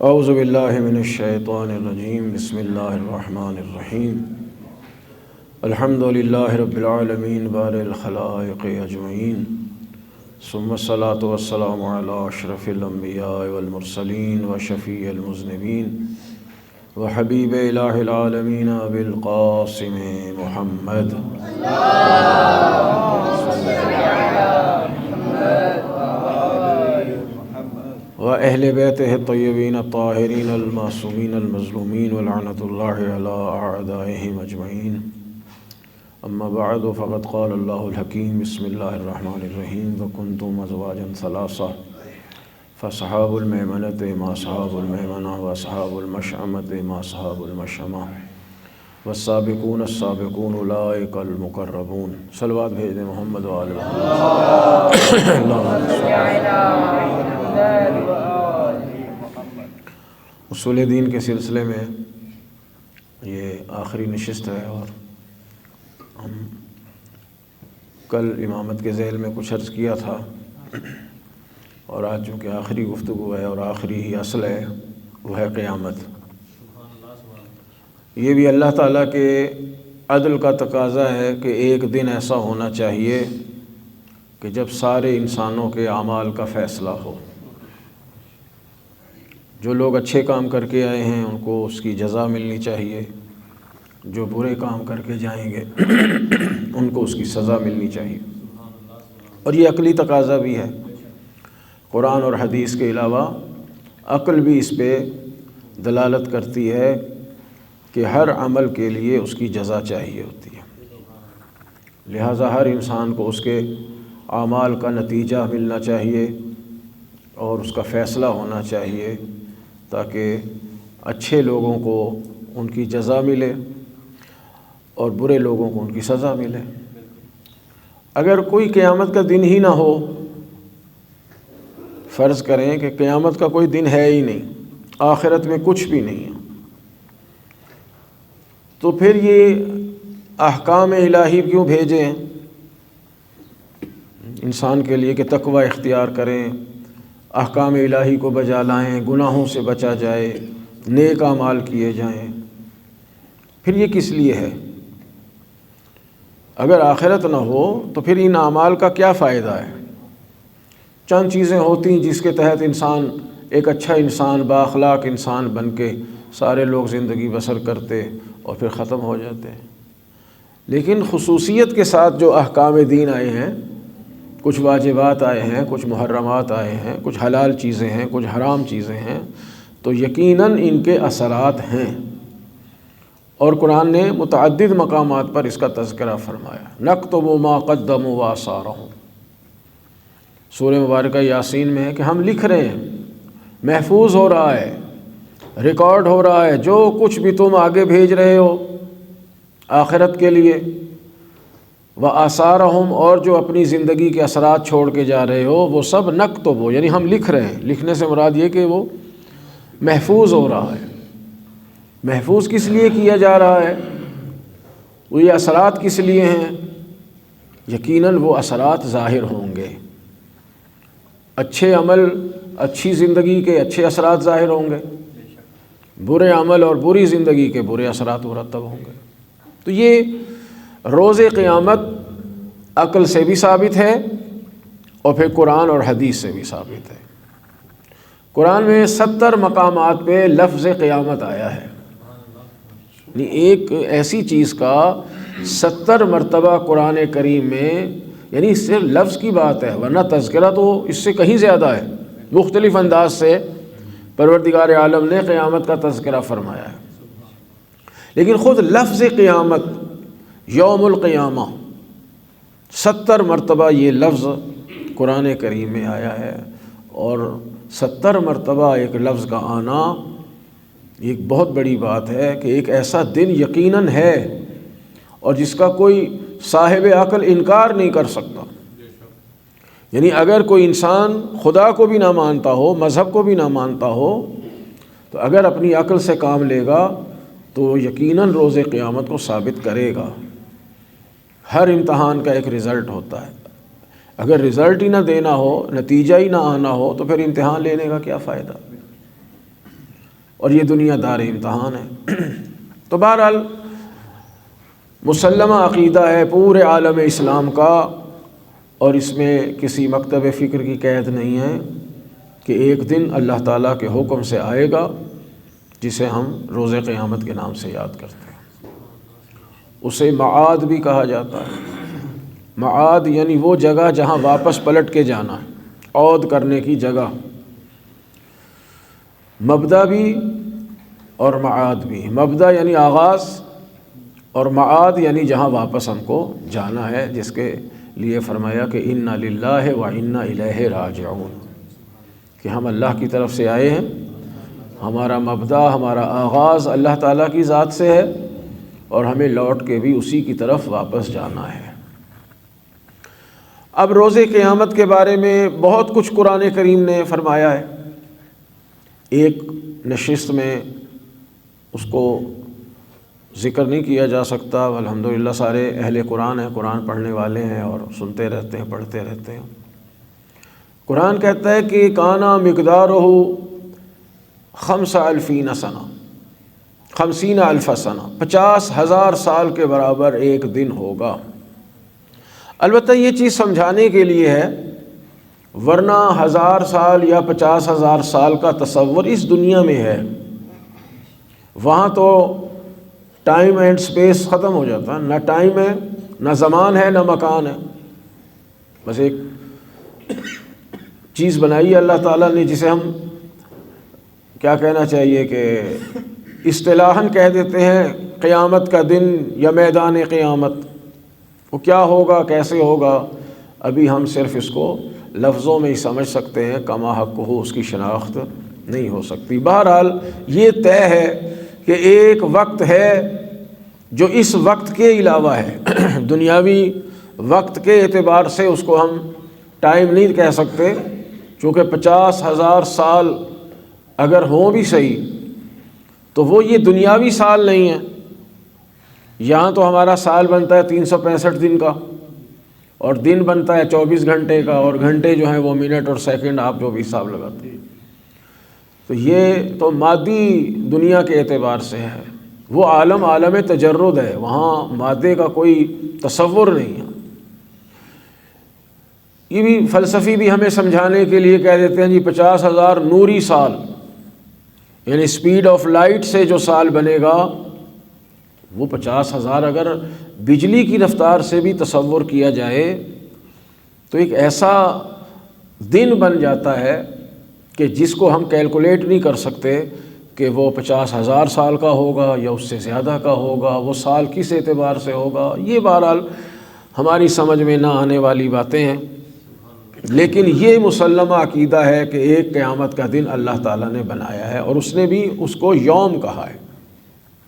اعوذ باللہ من الشیطان الرجیم بسم اللہ الرحمن الرحیم الحمد للہ رب العالمین بارئ الخلائق اجمعین ثم الصلاة والسلام علی اشرف الانبیاء والمرسلین وشفیع المذنبین وحبیب الہ العالمین ابی القاسم محمد وأهل بيته الطيبين الطاهرين المعصومين المظلومين ولعنة الله على أعدائهم أجمعين. أما بعد فقد قال الله الحكيم بسم الله الرحمن الرحيم وكنتم أزواجا ثلاثة فأصحاب الميمنة ما أصحاب الميمنة وأصحاب المشأمة ما أصحاب المشأمة والسابقون السابقون أولئك المقربون. صلوات بھیج دیں محمد وآل اصول دین کے سلسلے میں یہ آخری نشست ہے اور ہم کل امامت کے ذیل میں کچھ عرض کیا تھا اور آج چونکہ آخری گفتگو ہے اور آخری ہی اصل ہے وہ ہے قیامت. یہ بھی اللہ تعالیٰ کے عدل کا تقاضا ہے کہ ایک دن ایسا ہونا چاہیے کہ جب سارے انسانوں کے اعمال کا فیصلہ ہو. جو لوگ اچھے کام کر کے آئے ہیں ان کو اس کی جزا ملنی چاہیے، جو برے کام کر کے جائیں گے ان کو اس کی سزا ملنی چاہیے. اور یہ عقلی تقاضا بھی ہے. قرآن اور حدیث کے علاوہ عقل بھی اس پہ دلالت کرتی ہے کہ ہر عمل کے لیے اس کی جزا چاہیے ہوتی ہے. لہٰذا ہر انسان کو اس کے اعمال کا نتیجہ ملنا چاہیے اور اس کا فیصلہ ہونا چاہیے تاکہ اچھے لوگوں کو ان کی جزا ملے اور برے لوگوں کو ان کی سزا ملے. اگر کوئی قیامت کا دن ہی نہ ہو، فرض کریں کہ قیامت کا کوئی دن ہے ہی نہیں، آخرت میں کچھ بھی نہیں ہے، تو پھر یہ احکام الہی کیوں بھیجے ہیں انسان کے لیے کہ تقوی اختیار کریں، احکام الہی کو بجا لائیں، گناہوں سے بچا جائے، نیک اعمال کیے جائیں. پھر یہ کس لیے ہے؟ اگر آخرت نہ ہو تو پھر ان اعمال کا کیا فائدہ ہے؟ چند چیزیں ہوتی ہیں جس کے تحت انسان ایک اچھا انسان، بااخلاق انسان بن کے سارے لوگ زندگی بسر کرتے اور پھر ختم ہو جاتے ہیں. لیکن خصوصیت کے ساتھ جو احکام دین آئے ہیں، کچھ واجبات آئے ہیں، کچھ محرمات آئے ہیں، کچھ حلال چیزیں ہیں، کچھ حرام چیزیں ہیں، تو یقیناً ان کے اثرات ہیں. اور قرآن نے متعدد مقامات پر اس کا تذکرہ فرمایا. نکتب ما قدموا وآثارہم، سورہ مبارکہ یاسین میں ہے کہ ہم لکھ رہے ہیں، محفوظ ہو رہا ہے، ریکارڈ ہو رہا ہے جو کچھ بھی تم آگے بھیج رہے ہو آخرت کے لیے، وآثارہم، اور جو اپنی زندگی کے اثرات چھوڑ کے جا رہے ہو وہ سب نکتب ہو، یعنی ہم لکھ رہے ہیں. لکھنے سے مراد یہ کہ وہ محفوظ ہو رہا ہے. محفوظ کس لیے کیا جا رہا ہے؟ وہ یہ اثرات کس لیے ہیں؟ یقیناً وہ اثرات ظاہر ہوں گے. اچھے عمل، اچھی زندگی کے اچھے اثرات ظاہر ہوں گے، برے عمل اور بری زندگی کے برے اثرات مرتب ہوں گے. تو یہ روز قیامت عقل سے بھی ثابت ہے اور پھر قرآن اور حدیث سے بھی ثابت ہے. قرآن میں 70 مقامات پہ لفظ قیامت آیا ہے. یعنی ایک ایسی چیز کا 70 مرتبہ قرآن کریم میں، یعنی صرف لفظ کی بات ہے، ورنہ تذکرہ تو اس سے کہیں زیادہ ہے. مختلف انداز سے پروردگار عالم نے قیامت کا تذکرہ فرمایا ہے. لیکن خود لفظ قیامت، یوم القیامہ، 70 مرتبہ یہ لفظ قرآن کریم میں آیا ہے. اور 70 مرتبہ ایک لفظ کا آنا ایک بہت بڑی بات ہے کہ ایک ایسا دن یقیناً ہے اور جس کا کوئی صاحب عقل انکار نہیں کر سکتا. یعنی اگر کوئی انسان خدا کو بھی نہ مانتا ہو، مذہب کو بھی نہ مانتا ہو، تو اگر اپنی عقل سے کام لے گا تو یقیناً روز قیامت کو ثابت کرے گا. ہر امتحان کا ایک رزلٹ ہوتا ہے. اگر رزلٹ ہی نہ دینا ہو، نتیجہ ہی نہ آنا ہو، تو پھر امتحان لینے کا کیا فائدہ؟ اور یہ دنیا دار امتحان ہے۔ تو بہرحال مسلمہ عقیدہ ہے پورے عالم اسلام کا، اور اس میں کسی مکتب فکر کی قید نہیں ہے کہ ایک دن اللہ تعالیٰ کے حکم سے آئے گا جسے ہم روز قیامت کے نام سے یاد کرتے ہیں۔ اسے معاد بھی کہا جاتا ہے۔ معاد یعنی وہ جگہ جہاں واپس پلٹ کے جانا ہے، عود کرنے کی جگہ۔ مبدا بھی اور معاد بھی، مبدا یعنی آغاز اور معاد یعنی جہاں واپس ہم کو جانا ہے، جس کے لیے فرمایا کہ انا للہ و انا الیہ راجعون، کہ ہم اللہ کی طرف سے آئے ہیں، ہمارا مبدا ہمارا آغاز اللہ تعالیٰ کی ذات سے ہے، اور ہمیں لوٹ کے بھی اسی کی طرف واپس جانا ہے۔ اب روز قیامت کے بارے میں بہت کچھ قرآن کریم نے فرمایا ہے، ایک نشست میں اس کو ذکر نہیں کیا جا سکتا۔ الحمدللہ سارے اہل قرآن ہیں، قرآن پڑھنے والے ہیں اور سنتے رہتے ہیں، پڑھتے رہتے ہیں۔ قرآن کہتا ہے کہ کانا مقدارہ 50,000 سنہ، 50,000 سنہ، 50,000 سال کے برابر ایک دن ہوگا۔ البتہ یہ چیز سمجھانے کے لیے ہے، ورنہ 1000 سال یا 50,000 سال کا تصور اس دنیا میں ہے، وہاں تو ٹائم اینڈ سپیس ختم ہو جاتا ہے، نہ ٹائم ہے، نہ زمان ہے، نہ مکان ہے۔ بس ایک چیز بنائی ہے اللہ تعالیٰ نے جسے ہم کیا کہنا چاہیے کہ اصطلاحاً کہہ دیتے ہیں قیامت کا دن یا میدان قیامت۔ وہ کیا ہوگا، کیسے ہوگا، ابھی ہم صرف اس کو لفظوں میں ہی سمجھ سکتے ہیں، کما حق ہو اس کی شناخت نہیں ہو سکتی۔ بہرحال یہ طے ہے کہ ایک وقت ہے جو اس وقت کے علاوہ ہے، دنیاوی وقت کے اعتبار سے اس کو ہم ٹائم نہیں کہہ سکتے، چونکہ 50,000 سال اگر ہوں بھی صحیح تو وہ یہ دنیاوی سال نہیں ہیں۔ یہاں تو ہمارا سال بنتا ہے 365 دن کا، اور دن بنتا ہے 24 گھنٹے کا، اور گھنٹے جو ہیں وہ منٹ اور سیکنڈ، آپ جو بھی حساب لگاتے ہیں۔ تو یہ تو مادی دنیا کے اعتبار سے ہے، وہ عالم تجرد ہے، وہاں مادے کا کوئی تصور نہیں ہے۔ یہ بھی فلسفی بھی ہمیں سمجھانے کے لیے کہہ دیتے ہیں جی 50,000 نوری سال، یعنی سپیڈ آف لائٹ سے جو سال بنے گا وہ 50,000 اگر بجلی کی رفتار سے بھی تصور کیا جائے تو ایک ایسا دن بن جاتا ہے کہ جس کو ہم کیلکولیٹ نہیں کر سکتے کہ وہ 50,000 سال کا ہوگا یا اس سے زیادہ کا ہوگا، وہ سال کس اعتبار سے ہوگا۔ یہ بہرحال ہماری سمجھ میں نہ آنے والی باتیں ہیں، لیکن یہ مسلمہ عقیدہ ہے کہ ایک قیامت کا دن اللہ تعالیٰ نے بنایا ہے، اور اس نے بھی اس کو یوم کہا ہے۔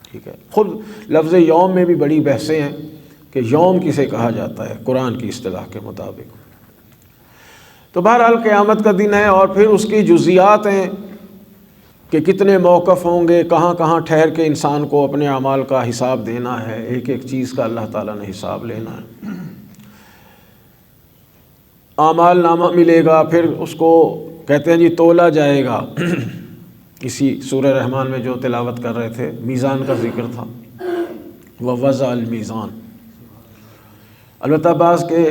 ٹھیک ہے، خود لفظ یوم میں بھی بڑی بحثیں ہیں کہ یوم کسے کہا جاتا ہے قرآن کی اصطلاح کے مطابق۔ تو بہرحال قیامت کا دن ہے، اور پھر اس کی جزیات ہیں کہ کتنے موقف ہوں گے، کہاں کہاں ٹھہر کے انسان کو اپنے اعمال کا حساب دینا ہے، ایک ایک چیز کا اللہ تعالیٰ نے حساب لینا ہے۔ اعمال نامہ ملے گا، پھر اس کو کہتے ہیں جی تولا جائے گا۔ اسی سورہ رحمان میں جو تلاوت کر رہے تھے میزان کا ذکر تھا، وَوَضَعَ الْمِيزَانَ۔ البتہ بعض کے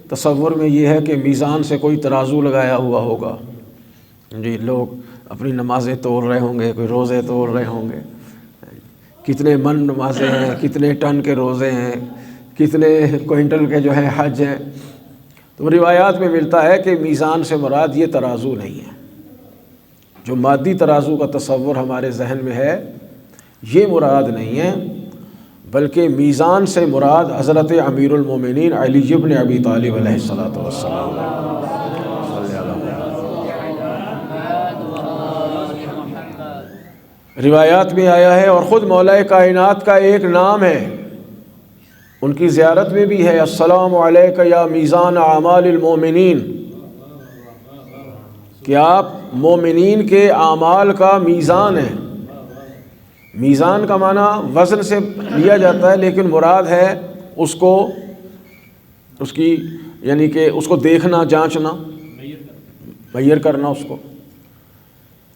تصور میں یہ ہے کہ میزان سے کوئی ترازو لگایا ہوا ہوگا، جی لوگ اپنی نمازیں تول رہے ہوں گے، کوئی روزے تول رہے ہوں گے، کتنے من نمازیں ہیں، کتنے ٹن کے روزے ہیں، کتنے کوئنٹل کے جو ہیں حج ہیں۔ تو روایات میں ملتا ہے کہ میزان سے مراد یہ ترازو نہیں ہے، جو مادی ترازو کا تصور ہمارے ذہن میں ہے یہ مراد نہیں ہے، بلکہ میزان سے مراد حضرت امیر المومنین علی بن ابی طالب علیہ الصلوۃ والسلام۔ روایات میں آیا ہے، اور خود مولا کائنات کا ایک نام ہے، ان کی زیارت میں بھی ہے، السلام علیک یا میزان اعمال المومنین، کہ آپ مومنین کے اعمال کا میزان ہیں۔ میزان کا معنی وزن سے لیا جاتا ہے، لیکن مراد ہے اس کو، اس کی یعنی کہ اس کو دیکھنا، جانچنا، میئر کرنا اس کو۔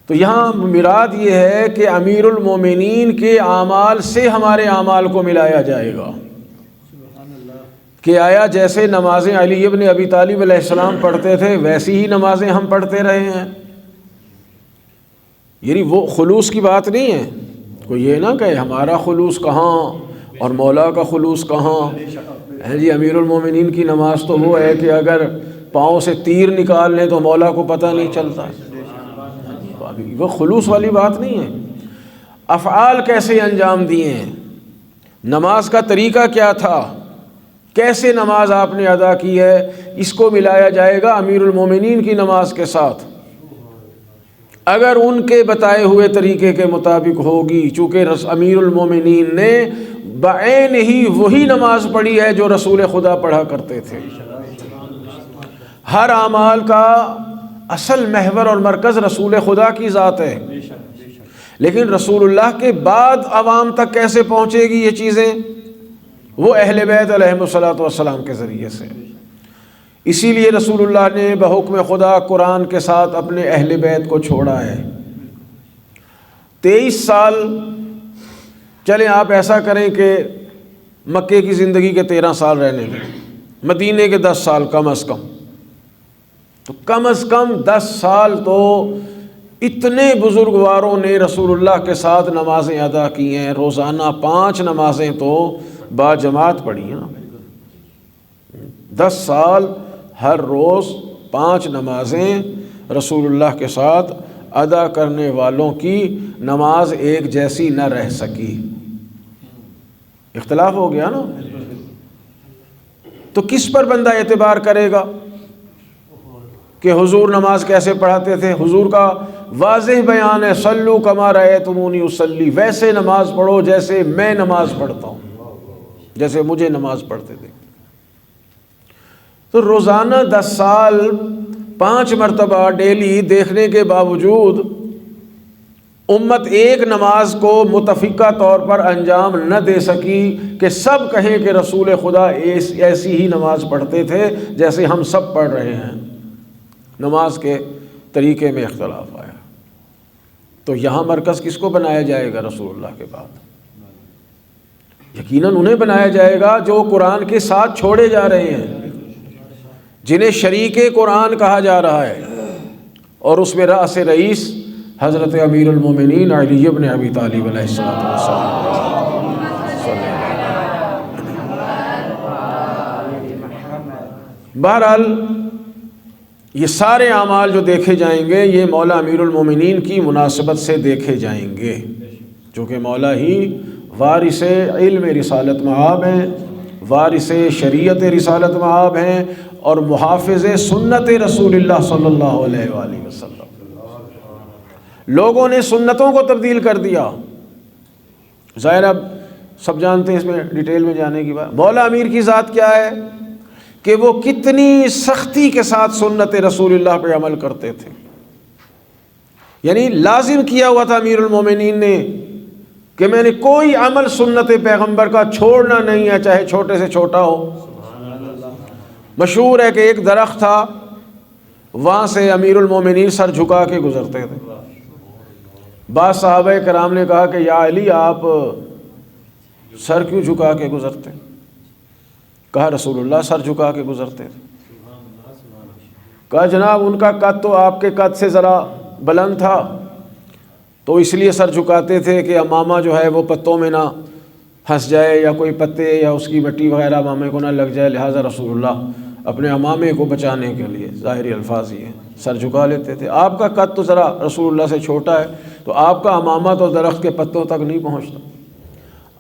تو یہاں مراد یہ ہے کہ امیر المومنین کے اعمال سے ہمارے اعمال کو ملایا جائے گا کہ آیا جیسے نمازیں علی ابن ابی طالب علیہ السلام پڑھتے تھے ویسی ہی نمازیں ہم پڑھتے رہے ہیں. یعنی وہ خلوص کی بات نہیں ہے، کوئی یہ نہ کہے ہمارا خلوص کہاں اور مولا کا خلوص کہاں ہے. جی امیر المومنین کی نماز تو وہ ہے کہ اگر پاؤں سے تیر نکال لیں تو مولا کو پتہ نہیں چلتا. وہ خلوص والی بات نہیں ہے. افعال کیسے انجام دیے ہیں، نماز کا طریقہ کیا تھا، کیسے نماز آپ نے ادا کی ہے، اس کو ملایا جائے گا امیر المومنین کی نماز کے ساتھ. اگر ان کے بتائے ہوئے طریقے کے مطابق ہوگی، چونکہ امیر المومنین نے بعین ہی وہی نماز پڑھی ہے جو رسول خدا پڑھا کرتے تھے. ہر اعمال کا اصل محور اور مرکز رسول خدا کی ذات ہے، لیکن رسول اللہ کے بعد عوام تک کیسے پہنچے گی یہ چیزیں، وہ اہل بیت علیہم الصلوۃ والسلام کے ذریعے سے. اسی لیے رسول اللہ نے بحکم خدا قرآن کے ساتھ اپنے اہل بیت کو چھوڑا ہے. 23 سال چلیں آپ ایسا کریں کہ مکے کی زندگی کے 13 سال رہنے دیں، مدینے کے 10 سال کم از کم، تو کم از کم 10 سال تو اتنے بزرگواروں نے رسول اللہ کے ساتھ نمازیں ادا کی ہیں. روزانہ 5 نمازیں تو با جماعت پڑھی ہیں. 10 سال ہر روز 5 نمازیں رسول اللہ کے ساتھ ادا کرنے والوں کی نماز ایک جیسی نہ رہ سکی. اختلاف ہو گیا نا. تو کس پر بندہ اعتبار کرے گا کہ حضور نماز کیسے پڑھاتے تھے؟ حضور کا واضح بیان ہے، صلو کما رأیتمونی اصلی، ویسے نماز پڑھو جیسے میں نماز پڑھتا ہوں، جیسے مجھے نماز پڑھتے تھے. تو روزانہ 10 سال 5 مرتبہ ڈیلی دیکھنے کے باوجود امت ایک نماز کو متفقہ طور پر انجام نہ دے سکی کہ سب کہیں کہ رسول خدا ایسی ہی نماز پڑھتے تھے جیسے ہم سب پڑھ رہے ہیں. نماز کے طریقے میں اختلاف آیا. تو یہاں مرکز کس کو بنایا جائے گا رسول اللہ کے بعد؟ یقیناً انہیں بنایا جائے گا جو قرآن کے ساتھ چھوڑے جا رہے ہیں، جنہیں شریک قرآن کہا جا رہا ہے، اور اس میں رأس رئیس حضرت امیر المومنین علی ابن ابی طالب علیہ السلام. بہرحال یہ سارے اعمال جو دیکھے جائیں گے یہ مولا امیر المومنین کی مناسبت سے دیکھے جائیں گے، چونکہ مولا ہی وارث علم رسالت مآب ہیں، وارث شریعت رسالت مآب ہیں، اور محافظ سنت رسول اللہ صلی اللہ علیہ وآلہ وسلم. لوگوں نے سنتوں کو تبدیل کر دیا. ظاہر اب سب جانتے ہیں، اس میں ڈیٹیل میں جانے کی بات. مولا امیر کی ذات کیا ہے کہ وہ کتنی سختی کے ساتھ سنت رسول اللہ پہ عمل کرتے تھے. یعنی لازم کیا ہوا تھا امیر المومنین نے کہ میں نے کوئی عمل سنت پیغمبر کا چھوڑنا نہیں ہے، چاہے چھوٹے سے چھوٹا ہو. مشہور ہے کہ ایک درخت تھا، وہاں سے امیر المومنین سر جھکا کے گزرتے تھے. بعض صحابہ کرام نے کہا کہ یا علی آپ سر کیوں جھکا کے گزرتے؟ کہا رسول اللہ سر جھکا کے گزرتے تھے. کہا جناب ان کا قد تو آپ کے قد سے ذرا بلند تھا، تو اس لیے سر جھکاتے تھے کہ امامہ جو ہے وہ پتوں میں نہ پھنس جائے، یا کوئی پتے یا اس کی مٹی وغیرہ امامے کو نہ لگ جائے، لہٰذا رسول اللہ اپنے امامے کو بچانے کے لیے، ظاہری الفاظ یہ سر جھکا لیتے تھے. آپ کا قد تو ذرا رسول اللہ سے چھوٹا ہے، تو آپ کا امامہ تو درخت کے پتوں تک نہیں پہنچتا.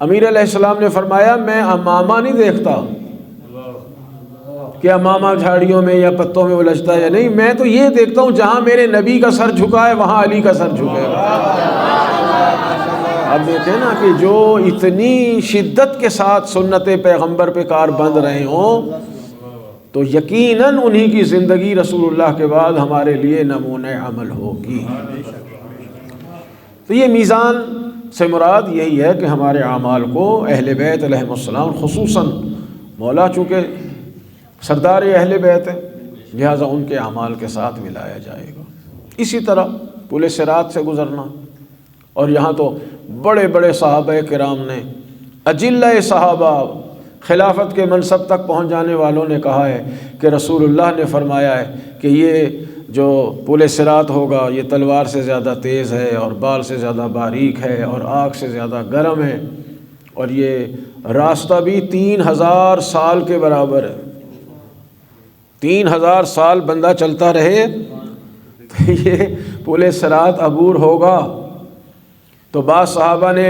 امیر علیہ السلام نے فرمایا میں امامہ نہیں دیکھتا کہ امامہ جھاڑیوں میں یا پتوں میں الجھتا ہے یا نہیں، میں تو یہ دیکھتا ہوں جہاں میرے نبی کا سر جھکا ہے وہاں علی کا سر جھکے گا. اب دیکھیں نا کہ جو اتنی شدت کے ساتھ سنت پیغمبر پہ کار بند رہے ہوں، تو یقیناً انہی کی زندگی رسول اللہ کے بعد ہمارے لیے نمونہ عمل ہوگی. تو یہ میزان سے مراد یہی ہے کہ ہمارے اعمال کو اہل بیت علیہم السلام، خصوصاً مولا چونکہ سردار اہل بیت ہے، لہٰذا ان کے اعمال کے ساتھ ملایا جائے گا. اسی طرح پل صراط سے گزرنا، اور یہاں تو بڑے بڑے صحابہ کرام نے، اجلہ صحابہ، خلافت کے منصب تک پہنچ جانے والوں نے کہا ہے کہ رسول اللہ نے فرمایا ہے کہ یہ جو پل صراط ہوگا یہ تلوار سے زیادہ تیز ہے اور بال سے زیادہ باریک ہے اور آگ سے زیادہ گرم ہے، اور یہ راستہ بھی 3000 سال کے برابر ہے۔ 3000 سال بندہ چلتا رہے تو یہ پل صراط عبور ہوگا۔ تو بعض صحابہ نے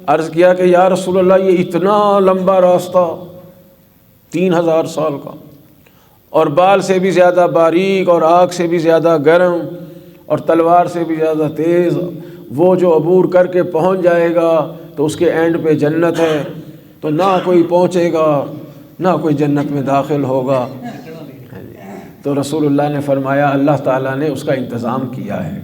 عرض کیا کہ یا رسول اللہ یہ اتنا لمبا راستہ 3000 سال کا، اور بال سے بھی زیادہ باریک اور آگ سے بھی زیادہ گرم اور تلوار سے بھی زیادہ تیز، وہ جو عبور کر کے پہنچ جائے گا تو اس کے اینڈ پہ جنت ہے، تو نہ کوئی پہنچے گا نہ کوئی جنت میں داخل ہوگا۔ تو رسول اللہ نے فرمایا اللہ تعالیٰ نے اس کا انتظام کیا ہے،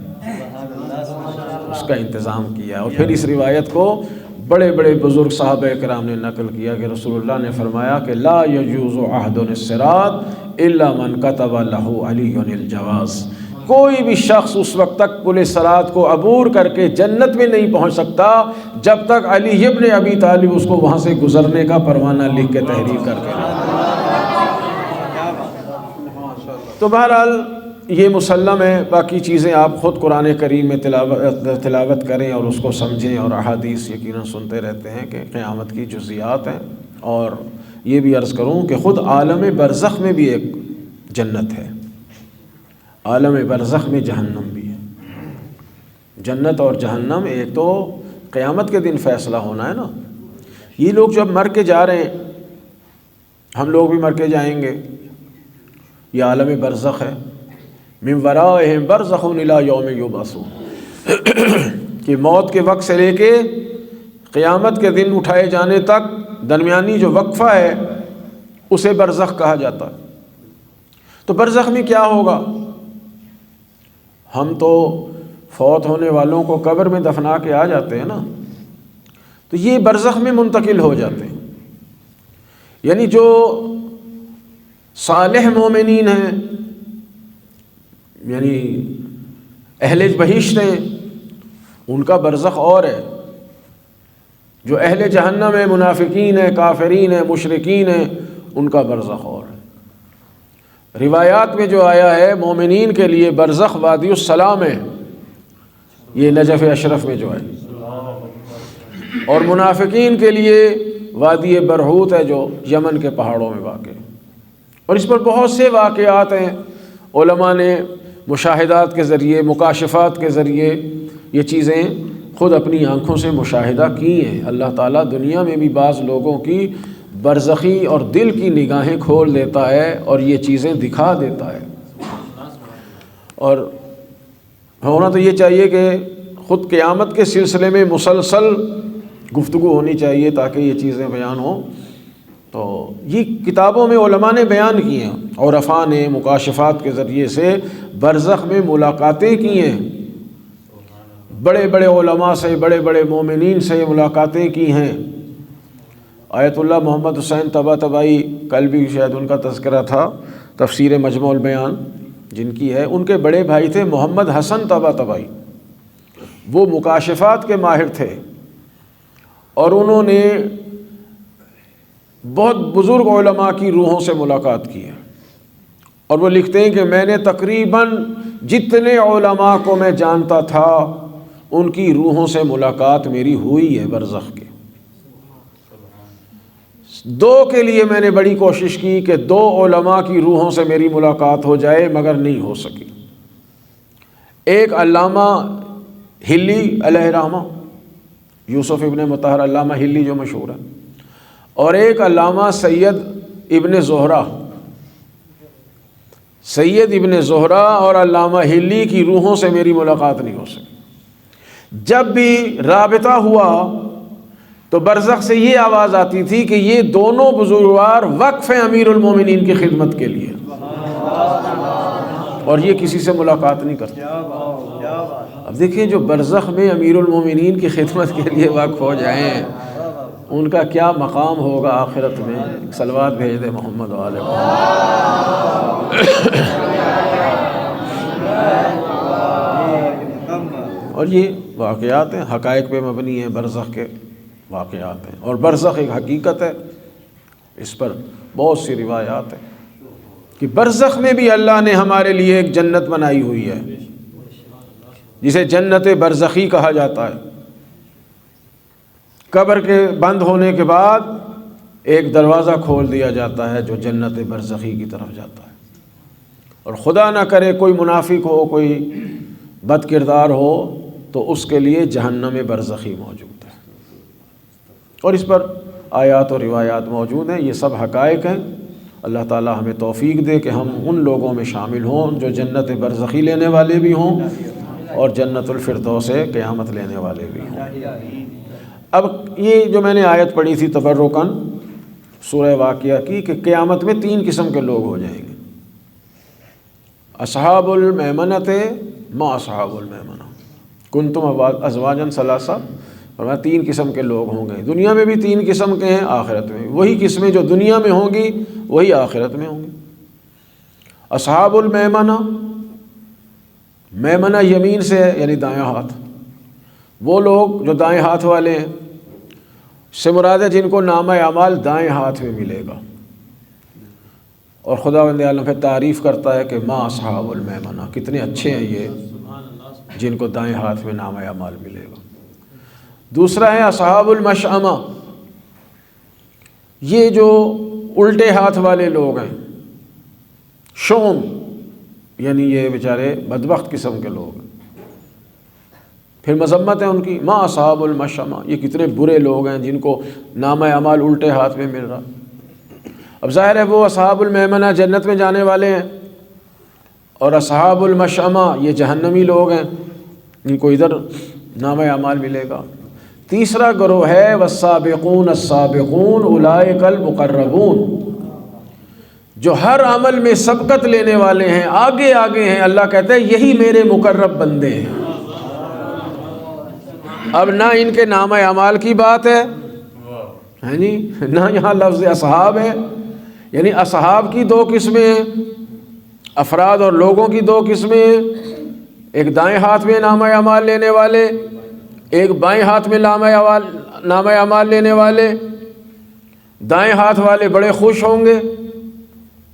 اس کا انتظام کیا۔ اور پھر اس روایت کو بڑے بڑے بزرگ صحابہ کرام نے نقل کیا کہ رسول اللہ نے فرمایا کہ لا یجوز عہد الصراط الا من کتب لہ علی الجواز، کوئی بھی شخص اس وقت تک پل صراط کو عبور کر کے جنت میں نہیں پہنچ سکتا جب تک علی ابن ابی طالب اس کو وہاں سے گزرنے کا پروانہ لکھ کے تحریر کر کے نہیں۔ تو بہرحال یہ مسلم ہے، باقی چیزیں آپ خود قرآن کریم میں تلاوت کریں اور اس کو سمجھیں، اور احادیث یقیناً سنتے رہتے ہیں کہ قیامت کی جزیات ہیں۔ اور یہ بھی عرض کروں کہ خود عالم برزخ میں بھی ایک جنت ہے، عالم برزخ میں جہنم بھی ہے۔ جنت اور جہنم ایک تو قیامت کے دن فیصلہ ہونا ہے نا، یہ لوگ جب مر کے جا رہے ہیں، ہم لوگ بھی مر کے جائیں گے، یہ عالم برزخ ہے۔ من ورائہم برزخ الی یوم یبعثون، کہ موت کے وقت سے لے کے قیامت کے دن اٹھائے جانے تک درمیانی جو وقفہ ہے اسے برزخ کہا جاتا ہے۔ تو برزخ میں کیا ہوگا؟ ہم تو فوت ہونے والوں کو قبر میں دفنا کے آ جاتے ہیں نا، تو یہ برزخ میں منتقل ہو جاتے ہیں۔ یعنی جو صالح مومنین ہیں، یعنی اہل بہشت ہیں، ان کا برزخ اور ہے۔ جو اہل جہنم ہیں، منافقین ہیں، کافرین ہیں، مشرکین ہیں، ان کا برزخ اور ہے۔ روایات میں جو آیا ہے مومنین کے لیے برزخ وادی السلام ہے، یہ نجف اشرف میں جو ہے، اور منافقین کے لیے وادی برحوت ہے جو یمن کے پہاڑوں میں واقع ہے۔ اور اس پر بہت سے واقعات ہیں، علماء نے مشاہدات کے ذریعے، مکاشفات کے ذریعے یہ چیزیں خود اپنی آنکھوں سے مشاہدہ کی ہیں۔ اللہ تعالیٰ دنیا میں بھی بعض لوگوں کی برزخی اور دل کی نگاہیں کھول دیتا ہے اور یہ چیزیں دکھا دیتا ہے۔ اور ہونا تو یہ چاہیے کہ خود قیامت کے سلسلے میں مسلسل گفتگو ہونی چاہیے تاکہ یہ چیزیں بیان ہوں۔ تو یہ کتابوں میں علماء نے بیان کی ہیں، عرفاء نے مکاشفات کے ذریعے سے برزخ میں ملاقاتیں کی ہیں، بڑے بڑے علماء سے، بڑے بڑے مومنین سے ملاقاتیں کی ہیں۔ آیت اللہ محمد حسین طباطبائی، کل بھی شاید ان کا تذکرہ تھا، تفسیر مجموع البیان جن کی ہے، ان کے بڑے بھائی تھے محمد حسن طباطبائی، وہ مکاشفات کے ماہر تھے، اور انہوں نے بہت بزرگ علماء کی روحوں سے ملاقات کی ہے۔ اور وہ لکھتے ہیں کہ میں نے تقریباً جتنے علماء کو میں جانتا تھا ان کی روحوں سے ملاقات میری ہوئی ہے برزخ کے۔ 2 کے لیے میں نے بڑی کوشش کی کہ 2 علماء کی روحوں سے میری ملاقات ہو جائے، مگر نہیں ہو سکی۔ ایک علامہ ہلی علیہ رحمہ، یوسف ابن مطہر علامہ ہلی جو مشہور ہے، اور ایک علامہ سید ابن زہرہ۔ سید ابن زہرہ اور علامہ ہلی کی روحوں سے میری ملاقات نہیں ہو سکی۔ جب بھی رابطہ ہوا تو برزخ سے یہ آواز آتی تھی کہ یہ دونوں بزرگوار وقف ہیں امیر المومنین کی خدمت کے لیے، اور یہ کسی سے ملاقات نہیں کرتے۔ اب دیکھیں جو برزخ میں امیر المومنین کی خدمت کے لیے وقف ہو جائیں، ان کا کیا مقام ہوگا آخرت میں۔ صلوات بھیج دے محمد و آل محمد۔ اور یہ واقعات ہیں، حقائق پہ مبنی ہیں، برزخ کے واقعات ہیں، اور برزخ ایک حقیقت ہے، اس پر بہت سی روایات ہیں کہ برزخ میں بھی اللہ نے ہمارے لیے ایک جنت بنائی ہوئی ہے جسے جنت برزخی کہا جاتا ہے۔ قبر کے بند ہونے کے بعد ایک دروازہ کھول دیا جاتا ہے جو جنت برزخی کی طرف جاتا ہے، اور خدا نہ کرے کوئی منافق ہو، کوئی بد کردار ہو تو اس کے لیے جہنم برزخی موجود ہے، اور اس پر آیات اور روایات موجود ہیں۔ یہ سب حقائق ہیں۔ اللہ تعالی ہمیں توفیق دے کہ ہم ان لوگوں میں شامل ہوں جو جنت برزخی لینے والے بھی ہوں اور جنت الفردوس قیامت لینے والے بھی ہوں۔ اب یہ جو میں نے آیت پڑھی تھی تبرکاً سورہ واقعہ کی، کہ قیامت میں 3 قسم کے لوگ ہو جائیں گے۔ اصحاب المیمنۃ ما اصحاب المیمنہ کنتم ازواجا ثلاثہ، فرمایا 3 قسم کے لوگ ہوں گے۔ دنیا میں بھی 3 قسم کے ہیں، آخرت میں وہی قسمیں جو دنیا میں ہوں گی وہی آخرت میں ہوں گی۔ اصحاب المیمنہ، میمنہ یمین سے ہے یعنی دائیں ہاتھ، وہ لوگ جو دائیں ہاتھ والے ہیں، سے مراد ہے جن کو نامہ اعمال دائیں ہاتھ میں ملے گا، اور خداوند عالم پھر تعریف کرتا ہے کہ ما اصحاب المیمنہ، کتنے اچھے ہیں یہ جن کو دائیں ہاتھ میں نامہ اعمال ملے گا۔ دوسرا ہے اصحاب المشأمہ، یہ جو الٹے ہاتھ والے لوگ ہیں، شوم یعنی یہ بیچارے بدبخت قسم کے لوگ ہیں، پھر مذمت ہے ان کی، ما اصحاب المشأمہ، یہ کتنے برے لوگ ہیں جن کو نامہ اعمال الٹے ہاتھ میں مل رہا۔ اب ظاہر ہے وہ اصحاب المیمنہ جنت میں جانے والے ہیں، اور اصحاب المشأمہ یہ جہنمی لوگ ہیں جن کو ادھر نامہ اعمال ملے گا۔ تیسرا گروہ ہے والسابقون السابقون اولئک المقربون، جو ہر عمل میں سبقت لینے والے ہیں، آگے آگے ہیں۔ اللہ کہتا ہے یہی میرے مقرب بندے ہیں۔ اب نہ ان کے نامہ اعمال کی بات ہے جی، نہ یہاں لفظ اصحاب ہے، یعنی اصحاب کی 2 قسمیں ہیں، افراد اور لوگوں کی 2 قسمیں ہیں، ایک دائیں ہاتھ میں نامہ اعمال لینے والے، ایک بائیں ہاتھ میں نامہ اعمال لینے والے۔ دائیں ہاتھ والے بڑے خوش ہوں گے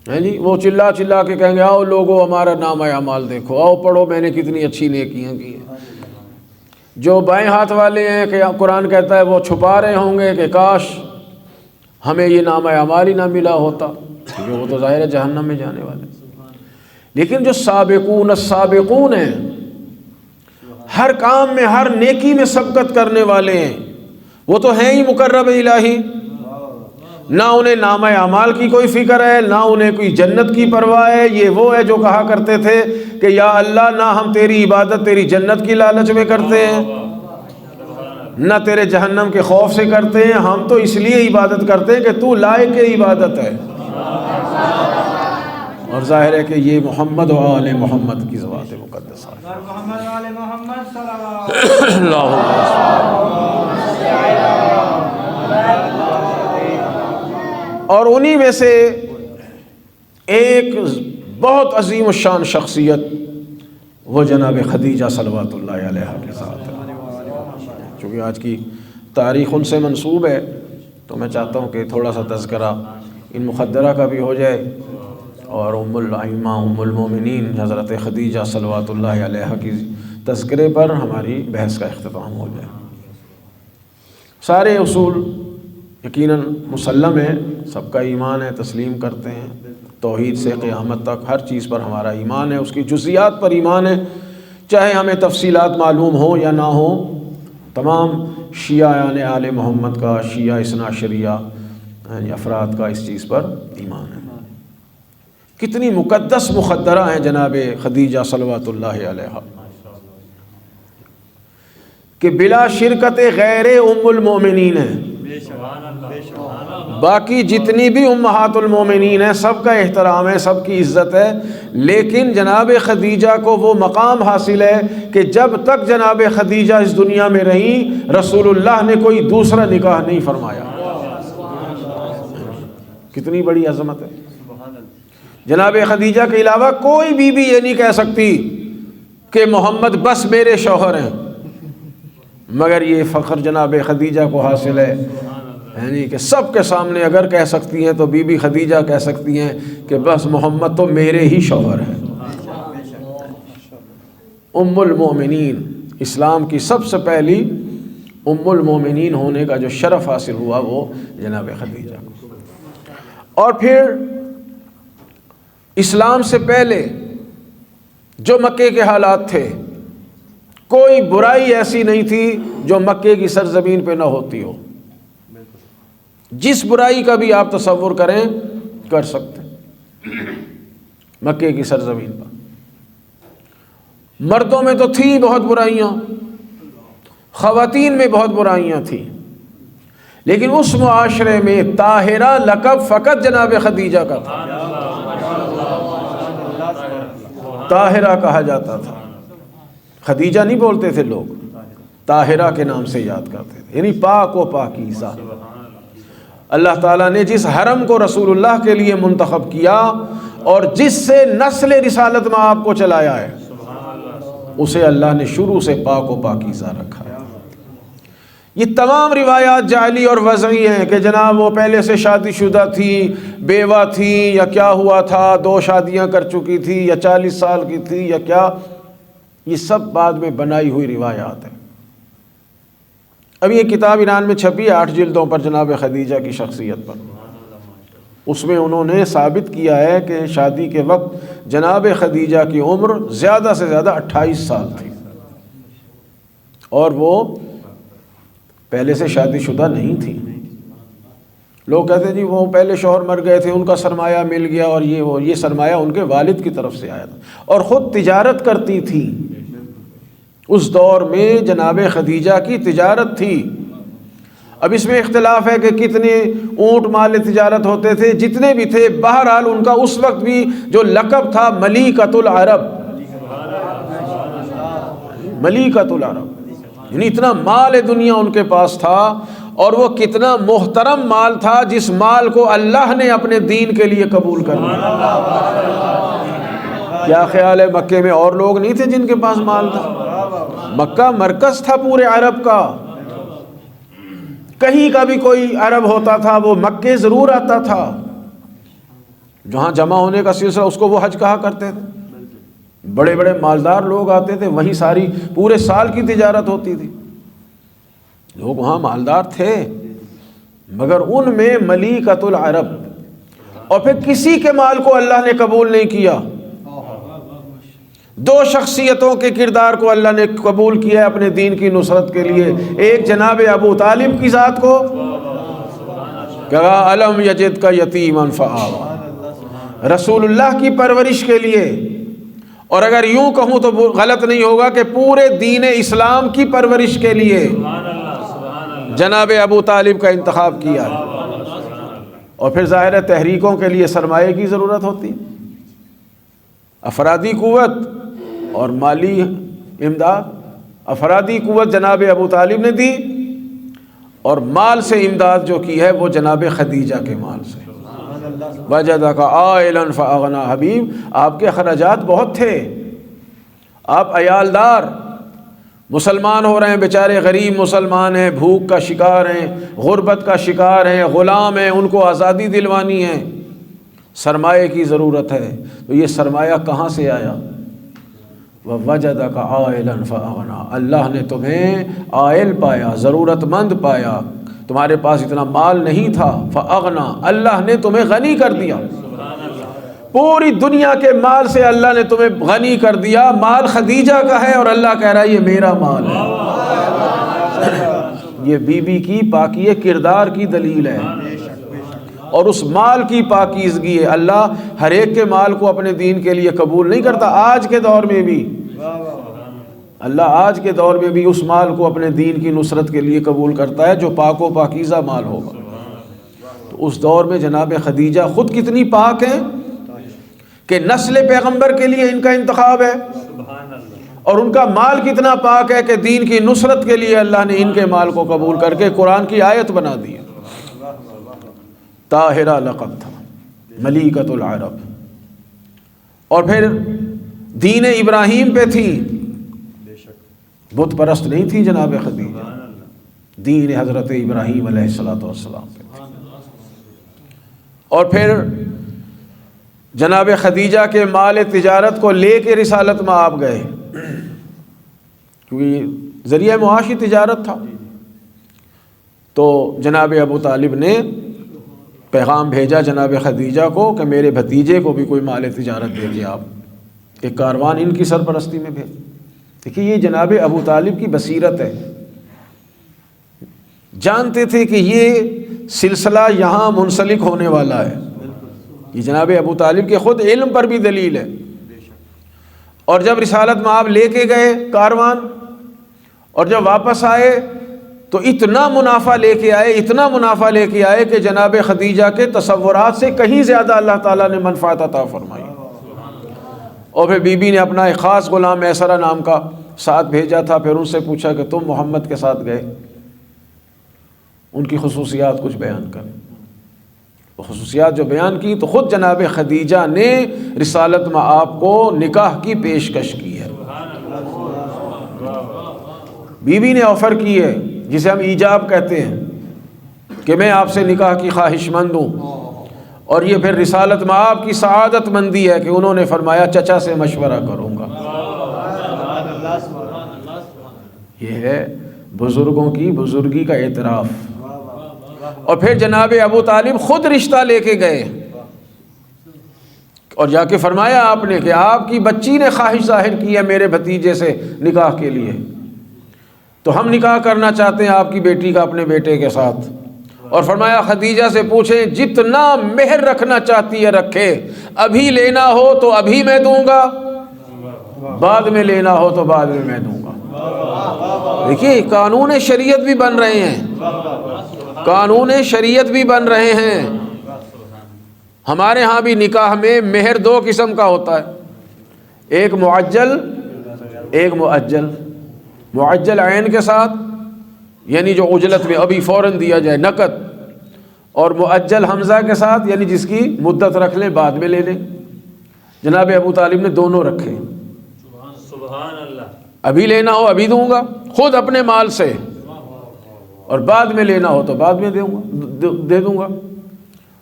جی، وہ چلا چلا کے کہیں گے آؤ لوگو ہمارا نامہ اعمال دیکھو، آؤ پڑھو میں نے کتنی اچھی نیکیاں کی ہیں۔ جو بائیں ہاتھ والے ہیں کہ قرآن کہتا ہے وہ چھپا رہے ہوں گے کہ کاش ہمیں یہ نامہ اعمال ہی نہ ملا ہوتا، کیونکہ وہ تو ظاہر ہے جہنم میں جانے والے۔ لیکن جو سابقون السابقون ہیں، ہر کام میں ہر نیکی میں سبقت کرنے والے ہیں، وہ تو ہیں ہی مقرب الہی، نہ انہیں نامہ اعمال کی کوئی فکر ہے، نہ انہیں کوئی جنت کی پرواہ ہے۔ یہ وہ ہے جو کہا کرتے تھے کہ یا اللہ نہ ہم تیری عبادت تیری جنت کی لالچ میں کرتے ہیں، نہ تیرے جہنم کے خوف سے کرتے ہیں، ہم تو اس لیے عبادت کرتے ہیں کہ تو لائق عبادت ہے۔ اور ظاہر ہے کہ یہ محمد و آل محمد کی ذوات مقدسہ ہے۔ اور انہی میں سے ایک بہت عظیم الشان شخصیت وہ جناب خدیجہ صلوات اللہ علیہا کے ساتھ ہے۔ چونکہ آج کی تاریخ ان سے منسوب ہے تو میں چاہتا ہوں کہ تھوڑا سا تذکرہ ان مخدرہ کا بھی ہو جائے، اور ام الائمہ ام المومنین حضرت خدیجہ صلوات اللہ علیہا کی تذکرے پر ہماری بحث کا اختتام ہو جائے۔ سارے اصول یقیناً مسلم ہے، سب کا ایمان ہے، تسلیم کرتے ہیں، توحید سے قیامت تک ہر چیز پر ہمارا ایمان ہے، اس کی جزیات پر ایمان ہے، چاہے ہمیں تفصیلات معلوم ہوں یا نہ ہوں۔ تمام شیعہ آل محمد کا، شیعہ اثنا عشریہ افراد کا اس چیز پر ایمان ہے۔ کتنی مقدس مخدرہ ہیں جناب خدیجہ صلوات اللہ علیہا، کہ بلا شرکت غیر ام المومنین ہیں۔ باقی جتنی بھی امہات المومنین ہیں سب کا احترام ہے، سب کی عزت ہے، لیکن جناب خدیجہ کو وہ مقام حاصل ہے کہ جب تک جناب خدیجہ اس دنیا میں رہیں رسول اللہ نے کوئی دوسرا نکاح نہیں فرمایا۔ کتنی بڑی عظمت ہے۔ جناب خدیجہ کے علاوہ کوئی بیوی یہ نہیں کہہ سکتی کہ محمد بس میرے شوہر ہیں، مگر یہ فخر جناب خدیجہ کو حاصل ہے، یعنی کہ سب کے سامنے اگر کہہ سکتی ہیں تو بی بی خدیجہ کہہ سکتی ہیں کہ بس محمد تو میرے ہی شوہر ہیں۔ ام المومنین، اسلام کی سب سے پہلی ام المومنین ہونے کا جو شرف حاصل ہوا وہ جناب خدیجہ کو۔ اور پھر اسلام سے پہلے جو مکے کے حالات تھے، کوئی برائی ایسی نہیں تھی جو مکے کی سرزمین پہ نہ ہوتی ہو، جس برائی کا بھی آپ تصور کریں کر سکتے ہیں۔ مکے کی سرزمین پر مردوں میں تو تھی بہت برائیاں، خواتین میں بہت برائیاں تھیں، لیکن اس معاشرے میں طاہرہ لقب فقط جناب خدیجہ کا تھا، طاہرہ کہا جاتا تھا۔ خدیجہ نہیں بولتے تھے لوگ، طاہرہ کے نام سے یاد کرتے تھے، یعنی پاک و پاکیزہ۔ اللہ تعالیٰ نے جس حرم کو رسول اللہ کے لیے منتخب کیا اور جس سے نسل رسالت میں آپ کو چلایا ہے، اسے اللہ نے شروع سے پاک و پاکیزہ رکھا ہے۔ یہ تمام روایات جعلی اور وضعی ہیں کہ جناب وہ پہلے سے شادی شدہ تھی، بیوہ تھی، یا کیا ہوا تھا، 2 شادیاں کر چکی تھی، یا 40 سال کی تھی، یا کیا، یہ سب بعد میں بنائی ہوئی روایات ہیں۔ اب یہ کتاب ایران میں چھپی ہے 8 جلدوں پر جناب خدیجہ کی شخصیت پر۔ اس میں انہوں نے ثابت کیا ہے کہ شادی کے وقت جناب خدیجہ کی عمر زیادہ سے زیادہ 28 سال تھی، اور وہ پہلے سے شادی شدہ نہیں تھی۔ لوگ کہتے ہیں جی وہ پہلے شوہر مر گئے تھے، ان کا سرمایہ مل گیا، اور یہ سرمایہ ان کے والد کی طرف سے آیا تھا، اور خود تجارت کرتی تھی۔ اس دور میں جناب خدیجہ کی تجارت تھی۔ اب اس میں اختلاف ہے کہ کتنے اونٹ مال تجارت ہوتے تھے، جتنے بھی تھے، بہرحال ان کا اس وقت بھی جو لقب تھا ملیکۃ العرب، ملیکۃ العرب، یعنی اتنا مال دنیا ان کے پاس تھا، اور وہ کتنا محترم مال تھا جس مال کو اللہ نے اپنے دین کے لیے قبول کر لیا۔ کیا خیال ہے مکے میں اور لوگ نہیں تھے جن کے پاس مال تھا؟ مکہ مرکز تھا پورے عرب کا، کہیں کا بھی کوئی عرب ہوتا تھا وہ مکے ضرور آتا تھا، جہاں جمع ہونے کا سلسلہ اس کو وہ حج کہا کرتے تھے۔ بڑے بڑے مالدار لوگ آتے تھے، وہیں ساری پورے سال کی تجارت ہوتی تھی، لوگ وہاں مالدار تھے، مگر ان میں ملیکۃ العرب۔ اور پھر کسی کے مال کو اللہ نے قبول نہیں کیا، 2 شخصیتوں کے کردار کو اللہ نے قبول کیا ہے اپنے دین کی نصرت کے لیے۔ ایک جناب ابو طالب کی ذات کو کہا الم یجد کا یتیما فآویٰ، رسول اللہ کی پرورش کے لیے، اور اگر یوں کہوں تو غلط نہیں ہوگا کہ پورے دین اسلام کی پرورش کے لیے جناب ابو طالب کا انتخاب کیا ہے۔ اور پھر ظاہر ہے تحریکوں کے لیے سرمایے کی ضرورت ہوتی، افرادی قوت اور مالی امداد۔ افرادی قوت جناب ابو طالب نے دی، اور مال سے امداد جو کی ہے وہ جناب خدیجہ کے مال سے۔ وجدک عائلا فاغنی، حبیب آپ کے اخراجات بہت تھے، آپ عیالدار، مسلمان ہو رہے ہیں، بیچارے غریب مسلمان ہیں، بھوک کا شکار ہیں، غربت کا شکار ہیں، غلام ہیں، ان کو آزادی دلوانی ہے، سرمایہ کی ضرورت ہے، تو یہ سرمایہ کہاں سے آیا؟ وَوَجَدَكَ عَائِلًا فَأَغْنَىٰ، اللہ نے تمہیں عائل پایا، ضرورت مند پایا، تمہارے پاس اتنا مال نہیں تھا، فَأَغْنَىٰ، اللہ نے تمہیں غنی کر دیا، پوری دنیا کے مال سے اللہ نے تمہیں غنی کر دیا۔ مال خدیجہ کا ہے اور اللہ کہہ رہا ہے یہ میرا مال ہے۔ یہ بی بی کی پاکی کردار کی دلیل ہے، اور اس مال کی پاکیزگی ہے۔ اللہ ہر ایک کے مال کو اپنے دین کے لیے قبول نہیں کرتا۔ آج کے دور میں بھی اللہ آج کے دور میں بھی اس مال کو اپنے دین کی نصرت کے لیے قبول کرتا ہے جو پاک و پاکیزہ مال ہوگا۔ تو اس دور میں جناب خدیجہ خود کتنی پاک ہیں کہ نسل پیغمبر کے لیے ان کا انتخاب ہے، اور ان کا مال کتنا پاک ہے کہ دین کی نصرت کے لیے اللہ نے ان کے مال کو قبول کر کے قرآن کی آیت بنا دی۔ طاہرہ لقب تھا، ملیکۃ العرب، اور پھر دین ابراہیم پہ تھی، بت پرست نہیں تھی جناب خدیجہ، دین حضرت ابراہیم علیہ الصلوۃ والسلام پہ تھی۔ اور پھر جناب خدیجہ کے مال تجارت کو لے کے رسالت میں آپ گئے، کیونکہ ذریعہ معاشی تجارت تھا، تو جناب ابو طالب نے پیغام بھیجا جناب خدیجہ کو کہ میرے بھتیجے کو بھی کوئی مال تجارت بھیجے، آپ ایک کاروان ان کی سرپرستی میں بھیج۔ دیکھیے یہ جناب ابو طالب کی بصیرت ہے، جانتے تھے کہ یہ سلسلہ یہاں منسلک ہونے والا ہے، یہ جناب ابو طالب کے خود علم پر بھی دلیل ہے۔ اور جب رسالت میں آپ لے کے گئے کاروان، اور جب واپس آئے تو اتنا منافع لے کے آئے، اتنا منافع لے کے آئے کہ جناب خدیجہ کے تصورات سے کہیں زیادہ اللہ تعالیٰ نے منفعت عطا فرمائی۔ اور پھر بی بی نے اپنا ایک خاص غلام میسرہ نام کا ساتھ بھیجا تھا، پھر ان سے پوچھا کہ تم محمد کے ساتھ گئے، ان کی خصوصیات کچھ بیان کریں۔ وہ خصوصیات جو بیان کی تو خود جناب خدیجہ نے رسالت میں آپ کو نکاح کی پیشکش کی ہے، بی بی نے آفر کی ہے، جسے ہم ایجاب کہتے ہیں کہ میں آپ سے نکاح کی خواہش مند ہوں۔ اور یہ پھر رسالت میں آپ کی سعادت مندی ہے کہ انہوں نے فرمایا چچا سے مشورہ کروں گا۔ یہ ہے بزرگوں کی بزرگی کا اعتراف۔ اور پھر جناب ابو طالب خود رشتہ لے کے گئے اور جا کے فرمایا آپ نے کہ آپ کی بچی نے خواہش ظاہر کی ہے میرے بھتیجے سے نکاح کے لیے، تو ہم نکاح کرنا چاہتے ہیں آپ کی بیٹی کا اپنے بیٹے کے ساتھ۔ اور فرمایا خدیجہ سے پوچھیں جتنا مہر رکھنا چاہتی ہے رکھے، ابھی لینا ہو تو ابھی میں دوں گا، بعد میں لینا ہو تو بعد میں دوں گا۔ دیکھیے قانون شریعت بھی بن رہے ہیں، قانون شریعت بھی بن رہے ہیں۔ ہمارے ہاں بھی نکاح میں مہر دو قسم کا ہوتا ہے، ایک معجل ایک مؤجل۔ معجل عین کے ساتھ یعنی جو اجلت میں ابھی فوراً دیا جائے نقد، اور مؤجل حمزہ کے ساتھ یعنی جس کی مدت رکھ لیں بعد میں لے لیں۔ جناب ابو طالب نے دونوں رکھے، سبحان اللہ، ابھی لینا ہو ابھی دوں گا خود اپنے مال سے، اور بعد میں لینا ہو تو بعد میں دے دوں گا۔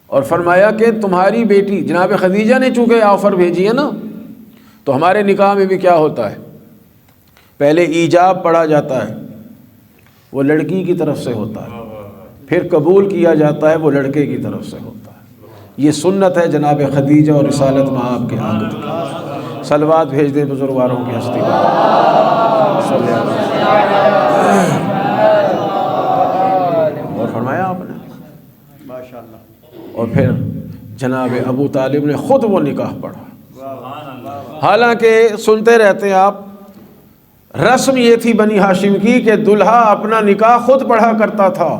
اور فرمایا کہ تمہاری بیٹی جناب خدیجہ نے چونکہ آفر بھیجی ہے نا، تو ہمارے نکاح میں بھی کیا ہوتا ہے، پہلے ایجاب پڑھا جاتا ہے، وہ لڑکی کی طرف سے ہوتا ہے، پھر قبول کیا جاتا ہے، وہ لڑکے کی طرف سے ہوتا ہے۔ یہ سنت ہے جناب خدیجہ اور رسالت میں آپ کے آگے کی۔ صلوات بھیج دیں بزرگواروں کی ہستی پر۔ اور فرمایا آپ نے، اور پھر جناب ابو طالب نے خود وہ نکاح پڑھا۔ حالانکہ سنتے رہتے ہیں آپ، رسم یہ تھی بنی ہاشم کی کہ دلہا اپنا نکاح خود پڑھا کرتا تھا۔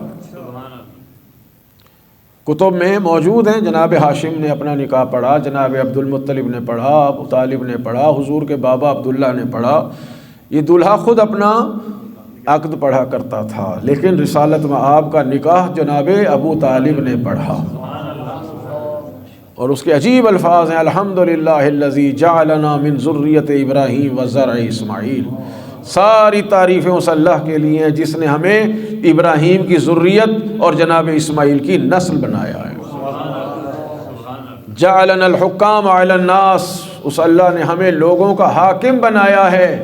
کتب میں موجود ہیں، جناب ہاشم نے اپنا نکاح پڑھا، جناب عبد المطلب نے پڑھا، ابو طالب نے پڑھا، حضور کے بابا عبداللہ نے پڑھا۔ یہ دلہا خود اپنا عقد پڑھا کرتا تھا، لیکن رسالت میں آپ کا نکاح جناب ابو طالب نے پڑھا۔ اور اس کے عجیب الفاظ ہیں، الحمدللہ الذی جعلنا من ذریۃ ابراہیم و زرع اسماعیل۔ ساری تعریفیں اس اللہ کے لیے ہیں جس نے ہمیں ابراہیم کی ذریت اور جناب اسماعیل کی نسل بنایا ہے۔ جعلنا الحکام علی الناس، اس اللہ نے ہمیں لوگوں کا حاکم بنایا ہے۔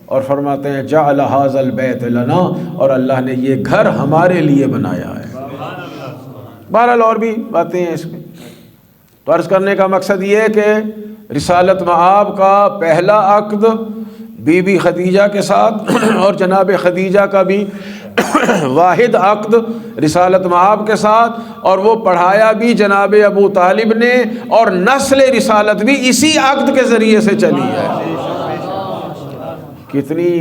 اور فرماتے ہیں جعل ھذا البیت لنا، اور اللہ نے یہ گھر ہمارے لیے بنایا ہے۔ بہرحال اور بھی باتیں ہیں اس میں، تو عرض کرنے کا مقصد یہ ہے کہ رسالت میں آپ کا پہلا عقد بی بی خدیجہ کے ساتھ، اور جناب خدیجہ کا بھی واحد عقد رسالت میں آپ کے ساتھ، اور وہ پڑھایا بھی جناب ابو طالب نے، اور نسل رسالت بھی اسی عقد کے ذریعے سے چلی ہے۔ کتنی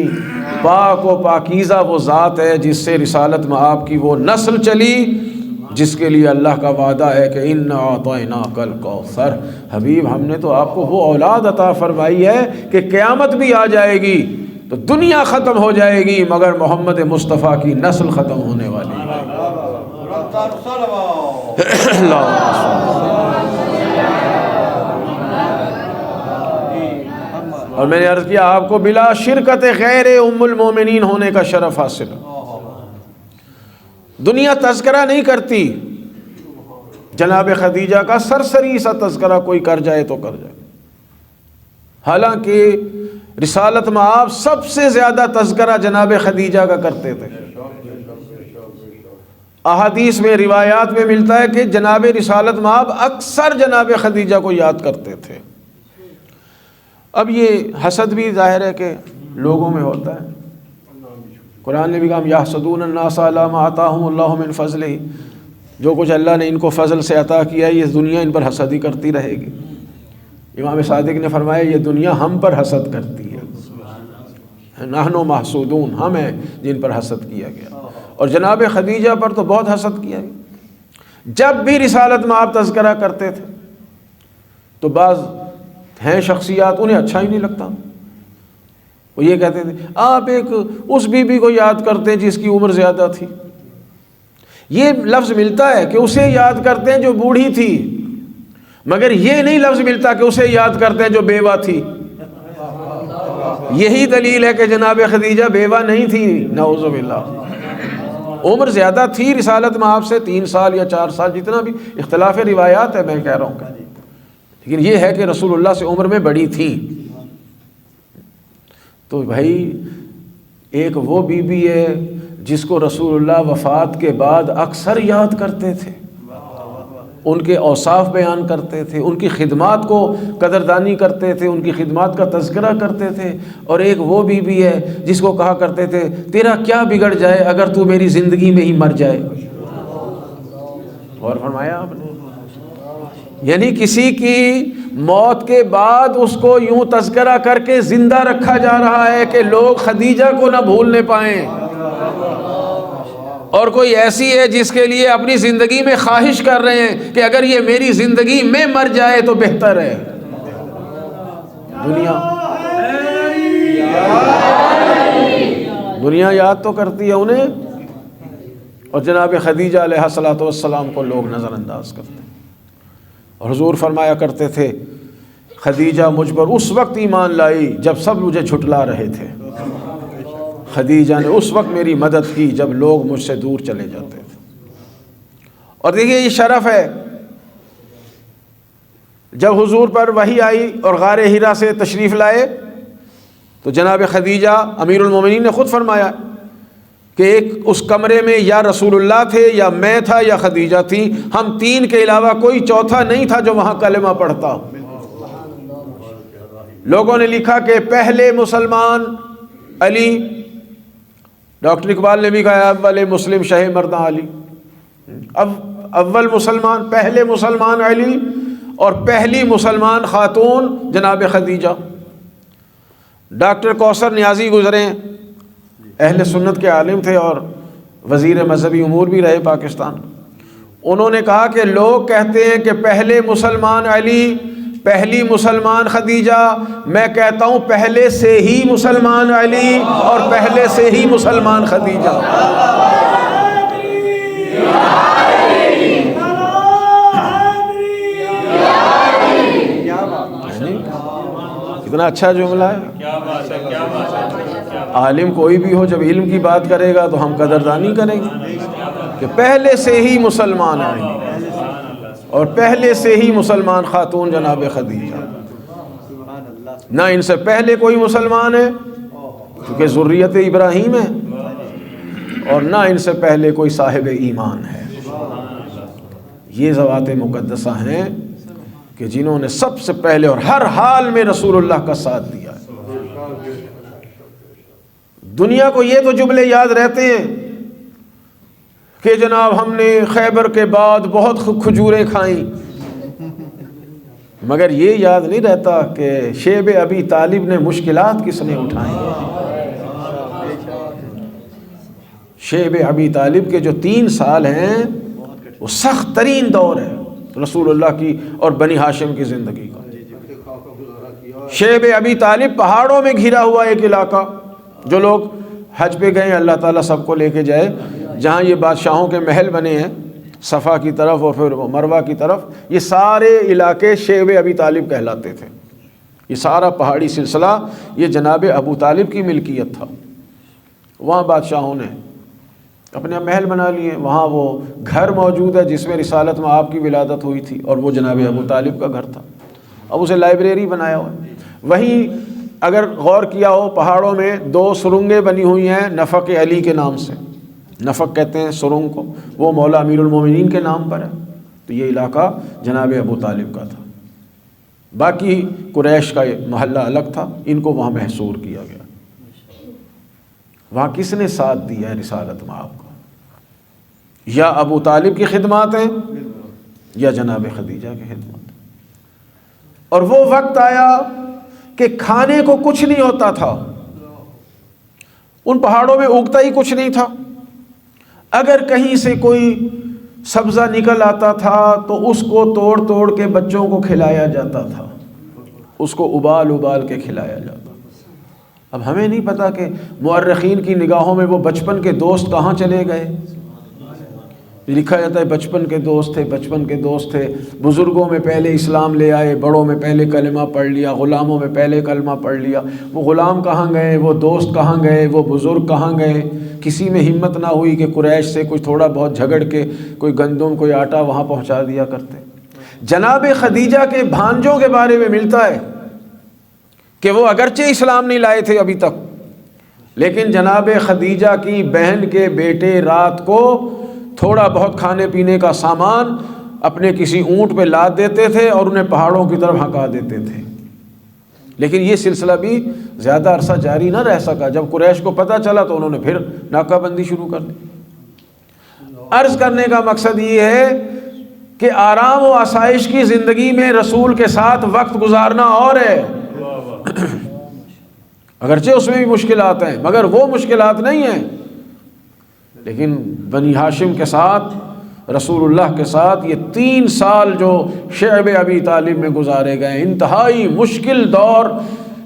پاک و پاکیزہ وہ ذات ہے جس سے رسالت میں آپ کی وہ نسل چلی، جس کے لیے اللہ کا وعدہ ہے کہ اِنَّا أَعْطَيْنَاكَ الْكَوْثَرَ۔ حبیب ہم نے تو آپ کو وہ اولاد عطا فرمائی ہے کہ قیامت بھی آ جائے گی تو دنیا ختم ہو جائے گی مگر محمد مصطفیٰ کی نسل ختم ہونے والی ہے۔ اور میں نے عرض کیا آپ کو بلا شرکت غیر ام المومنین ہونے کا شرف حاصل ہے۔ دنیا تذکرہ نہیں کرتی، جناب خدیجہ کا سرسری سا تذکرہ کوئی کر جائے تو کر جائے، حالانکہ رسالت میں آپ سب سے زیادہ تذکرہ جناب خدیجہ کا کرتے تھے۔ احادیث میں، روایات میں ملتا ہے کہ جناب رسالت میں آپ اکثر جناب خدیجہ کو یاد کرتے تھے۔ اب یہ حسد بھی ظاہر ہے کہ لوگوں میں ہوتا ہے، قرآن نے بھی کہا یحسدون الناس علی ما آتاہم اللہ من فضلہ، جو کچھ اللہ نے ان کو فضل سے عطا کیا ہے یہ دنیا ان پر حسد ہی کرتی رہے گی۔ امام صادق نے فرمایا یہ دنیا ہم پر حسد کرتی ہے، نحن محسودون، ہم ہیں جن پر حسد کیا گیا، اور جناب خدیجہ پر تو بہت حسد کیا گیا۔ جب بھی رسالت میں آپ تذکرہ کرتے تھے تو بعض ہیں شخصیات انہیں اچھا ہی نہیں لگتا، وہ یہ کہتے تھے آپ ایک اس بی بی کو یاد کرتے ہیں جس کی عمر زیادہ تھی۔ یہ لفظ ملتا ہے کہ اسے یاد کرتے ہیں جو بوڑھی تھی، مگر یہ نہیں لفظ ملتا کہ اسے یاد کرتے ہیں جو بیوہ تھی۔ یہی دلیل ہے کہ جناب خدیجہ بیوہ نہیں تھی، نعوذ باللہ، عمر زیادہ تھی رسالت میں آپ سے 3 سال یا 4 سال، جتنا بھی اختلاف روایات ہے میں کہہ رہا ہوں، لیکن یہ ہے کہ رسول اللہ سے عمر میں بڑی تھی۔ تو بھائی ایک وہ بی بی ہے جس کو رسول اللہ وفات کے بعد اکثر یاد کرتے تھے، ان کے اوصاف بیان کرتے تھے، ان کی خدمات کو قدردانی کرتے تھے، ان کی خدمات کا تذکرہ کرتے تھے، اور ایک وہ بی بی ہے جس کو کہا کرتے تھے تیرا کیا بگڑ جائے اگر تو میری زندگی میں ہی مر جائے۔ اور فرمایا آپ نے، یعنی کسی کی موت کے بعد اس کو یوں تذکرہ کر کے زندہ رکھا جا رہا ہے کہ لوگ خدیجہ کو نہ بھولنے پائیں، اور کوئی ایسی ہے جس کے لیے اپنی زندگی میں خواہش کر رہے ہیں کہ اگر یہ میری زندگی میں مر جائے تو بہتر ہے۔ دنیا یاد تو کرتی ہے انہیں، اور جناب خدیجہ علیہ الصلوۃ والسلام کو لوگ نظر انداز کرتے ہیں۔ اور حضور فرمایا کرتے تھے خدیجہ مجھ پر اس وقت ایمان لائی جب سب مجھے جھٹلا رہے تھے، خدیجہ نے اس وقت میری مدد کی جب لوگ مجھ سے دور چلے جاتے تھے۔ اور دیکھیے یہ شرف ہے، جب حضور پر وحی آئی اور غار حرا سے تشریف لائے تو جناب خدیجہ امیر المومنین نے خود فرمایا کہ ایک اس کمرے میں یا رسول اللہ تھے یا میں تھا یا خدیجہ تھی، ہم 3 کے علاوہ کوئی چوتھا نہیں تھا جو وہاں کلمہ پڑھتا۔ لوگوں نے لکھا کہ پہلے مسلمان علی، ڈاکٹر اقبال نے بھی کہا اول مسلم شہ مرداں علی، اول مسلمان، پہلے مسلمان علی، اور پہلی مسلمان خاتون جناب خدیجہ۔ ڈاکٹر کوثر نیازی گزرے، اہل سنت کے عالم تھے اور وزیر مذہبی امور بھی رہے پاکستان۔ انہوں نے کہا کہ لوگ کہتے ہیں کہ پہلے مسلمان علی، پہلی مسلمان خدیجہ، میں کہتا ہوں پہلے سے ہی مسلمان علی اور پہلے سے ہی مسلمان خدیجہ۔ کتنا اچھا جملہ ہے۔ عالم کوئی بھی ہو جب علم کی بات کرے گا تو ہم قدردانی کریں گے کہ پہلے سے ہی مسلمان علی اور پہلے سے ہی مسلمان خاتون جناب خدیجہ، نہ ان سے پہلے کوئی مسلمان ہے کیونکہ ذریت ابراہیم ہے، اور نہ ان سے پہلے کوئی صاحب ایمان ہے۔ یہ ذوات مقدسہ ہیں کہ جنہوں نے سب سے پہلے اور ہر حال میں رسول اللہ کا ساتھ دیا ہے۔ دنیا کو یہ تو جملے یاد رہتے ہیں کہ جناب ہم نے خیبر کے بعد بہت کھجوریں کھائیں، مگر یہ یاد نہیں رہتا کہ شیب ابی طالب نے مشکلات کس نے اٹھائیں۔ شیب ابی طالب کے جو 3 سال ہیں وہ سخت ترین دور ہے رسول اللہ کی اور بنی ہاشم کی زندگی کا۔ شیب ابی طالب پہاڑوں میں گھرا ہوا ایک علاقہ، جو لوگ حج پہ گئے اللہ تعالیٰ سب کو لے کے جائے، جہاں یہ بادشاہوں کے محل بنے ہیں صفا کی طرف اور پھر مروہ کی طرف، یہ سارے علاقے شیب ابی طالب کہلاتے تھے۔ یہ سارا پہاڑی سلسلہ یہ جناب ابو طالب کی ملکیت تھا۔ وہاں بادشاہوں نے اپنے محل بنا لیے، وہاں وہ گھر موجود ہے جس میں رسالت میں آپ کی ولادت ہوئی تھی، اور وہ جناب ابو طالب کا گھر تھا۔ اب اسے لائبریری بنایا ہوا ہے۔ وہیں اگر غور کیا ہو، پہاڑوں میں 2 سرنگیں بنی ہوئی ہیں نفق علی کے نام سے، نفق کہتے ہیں سرنگ کو، وہ مولا امیر المومنین کے نام پر ہے۔ تو یہ علاقہ جناب ابو طالب کا تھا، باقی قریش کا محلہ الگ تھا، ان کو وہاں محصور کیا گیا۔ وہاں کس نے ساتھ دیا ہے رسالت میں آپ کو؟ یا ابو طالب کی خدمات ہیں یا جناب خدیجہ کی خدمات۔ اور وہ وقت آیا کہ کھانے کو کچھ نہیں ہوتا تھا، ان پہاڑوں میں اگتا ہی کچھ نہیں تھا۔ اگر کہیں سے کوئی سبزہ نکل آتا تھا تو اس کو توڑ توڑ کے بچوں کو کھلایا جاتا تھا، اس کو ابال ابال کے کھلایا جاتا۔ اب ہمیں نہیں پتا کہ مورخین کی نگاہوں میں وہ بچپن کے دوست کہاں چلے گئے۔ لکھا جاتا ہے بچپن کے دوست تھے، بچپن کے دوست تھے، بزرگوں میں پہلے اسلام لے آئے، بڑوں میں پہلے کلمہ پڑھ لیا، غلاموں میں پہلے کلمہ پڑھ لیا۔ وہ غلام کہاں گئے، وہ دوست کہاں گئے، وہ بزرگ کہاں گئے؟ کسی میں ہمت نہ ہوئی کہ قریش سے کچھ تھوڑا بہت جھگڑ کے کوئی گندم کوئی آٹا وہاں پہنچا دیا کرتے۔ جناب خدیجہ کے بھانجوں کے بارے میں ملتا ہے کہ وہ اگرچہ اسلام نہیں لائے تھے ابھی تک، لیکن جناب خدیجہ کی بہن کے بیٹے رات کو تھوڑا بہت کھانے پینے کا سامان اپنے کسی اونٹ پہ لاد دیتے تھے اور انہیں پہاڑوں کی طرف ہکا دیتے تھے۔ لیکن یہ سلسلہ بھی زیادہ عرصہ جاری نہ رہ سکا۔ جب قریش کو پتہ چلا تو انہوں نے پھر ناکہ بندی شروع کر دی۔ عرض کرنے کا مقصد یہ ہے کہ آرام و آسائش کی زندگی میں رسول کے ساتھ وقت گزارنا اور ہے، اگرچہ اس میں بھی مشکلات ہیں مگر وہ مشکلات نہیں ہیں۔ لیکن بنی ہاشم کے ساتھ، رسول اللہ کے ساتھ یہ 3 سال جو شعب ابی طالب میں گزارے گئے، انتہائی مشکل دور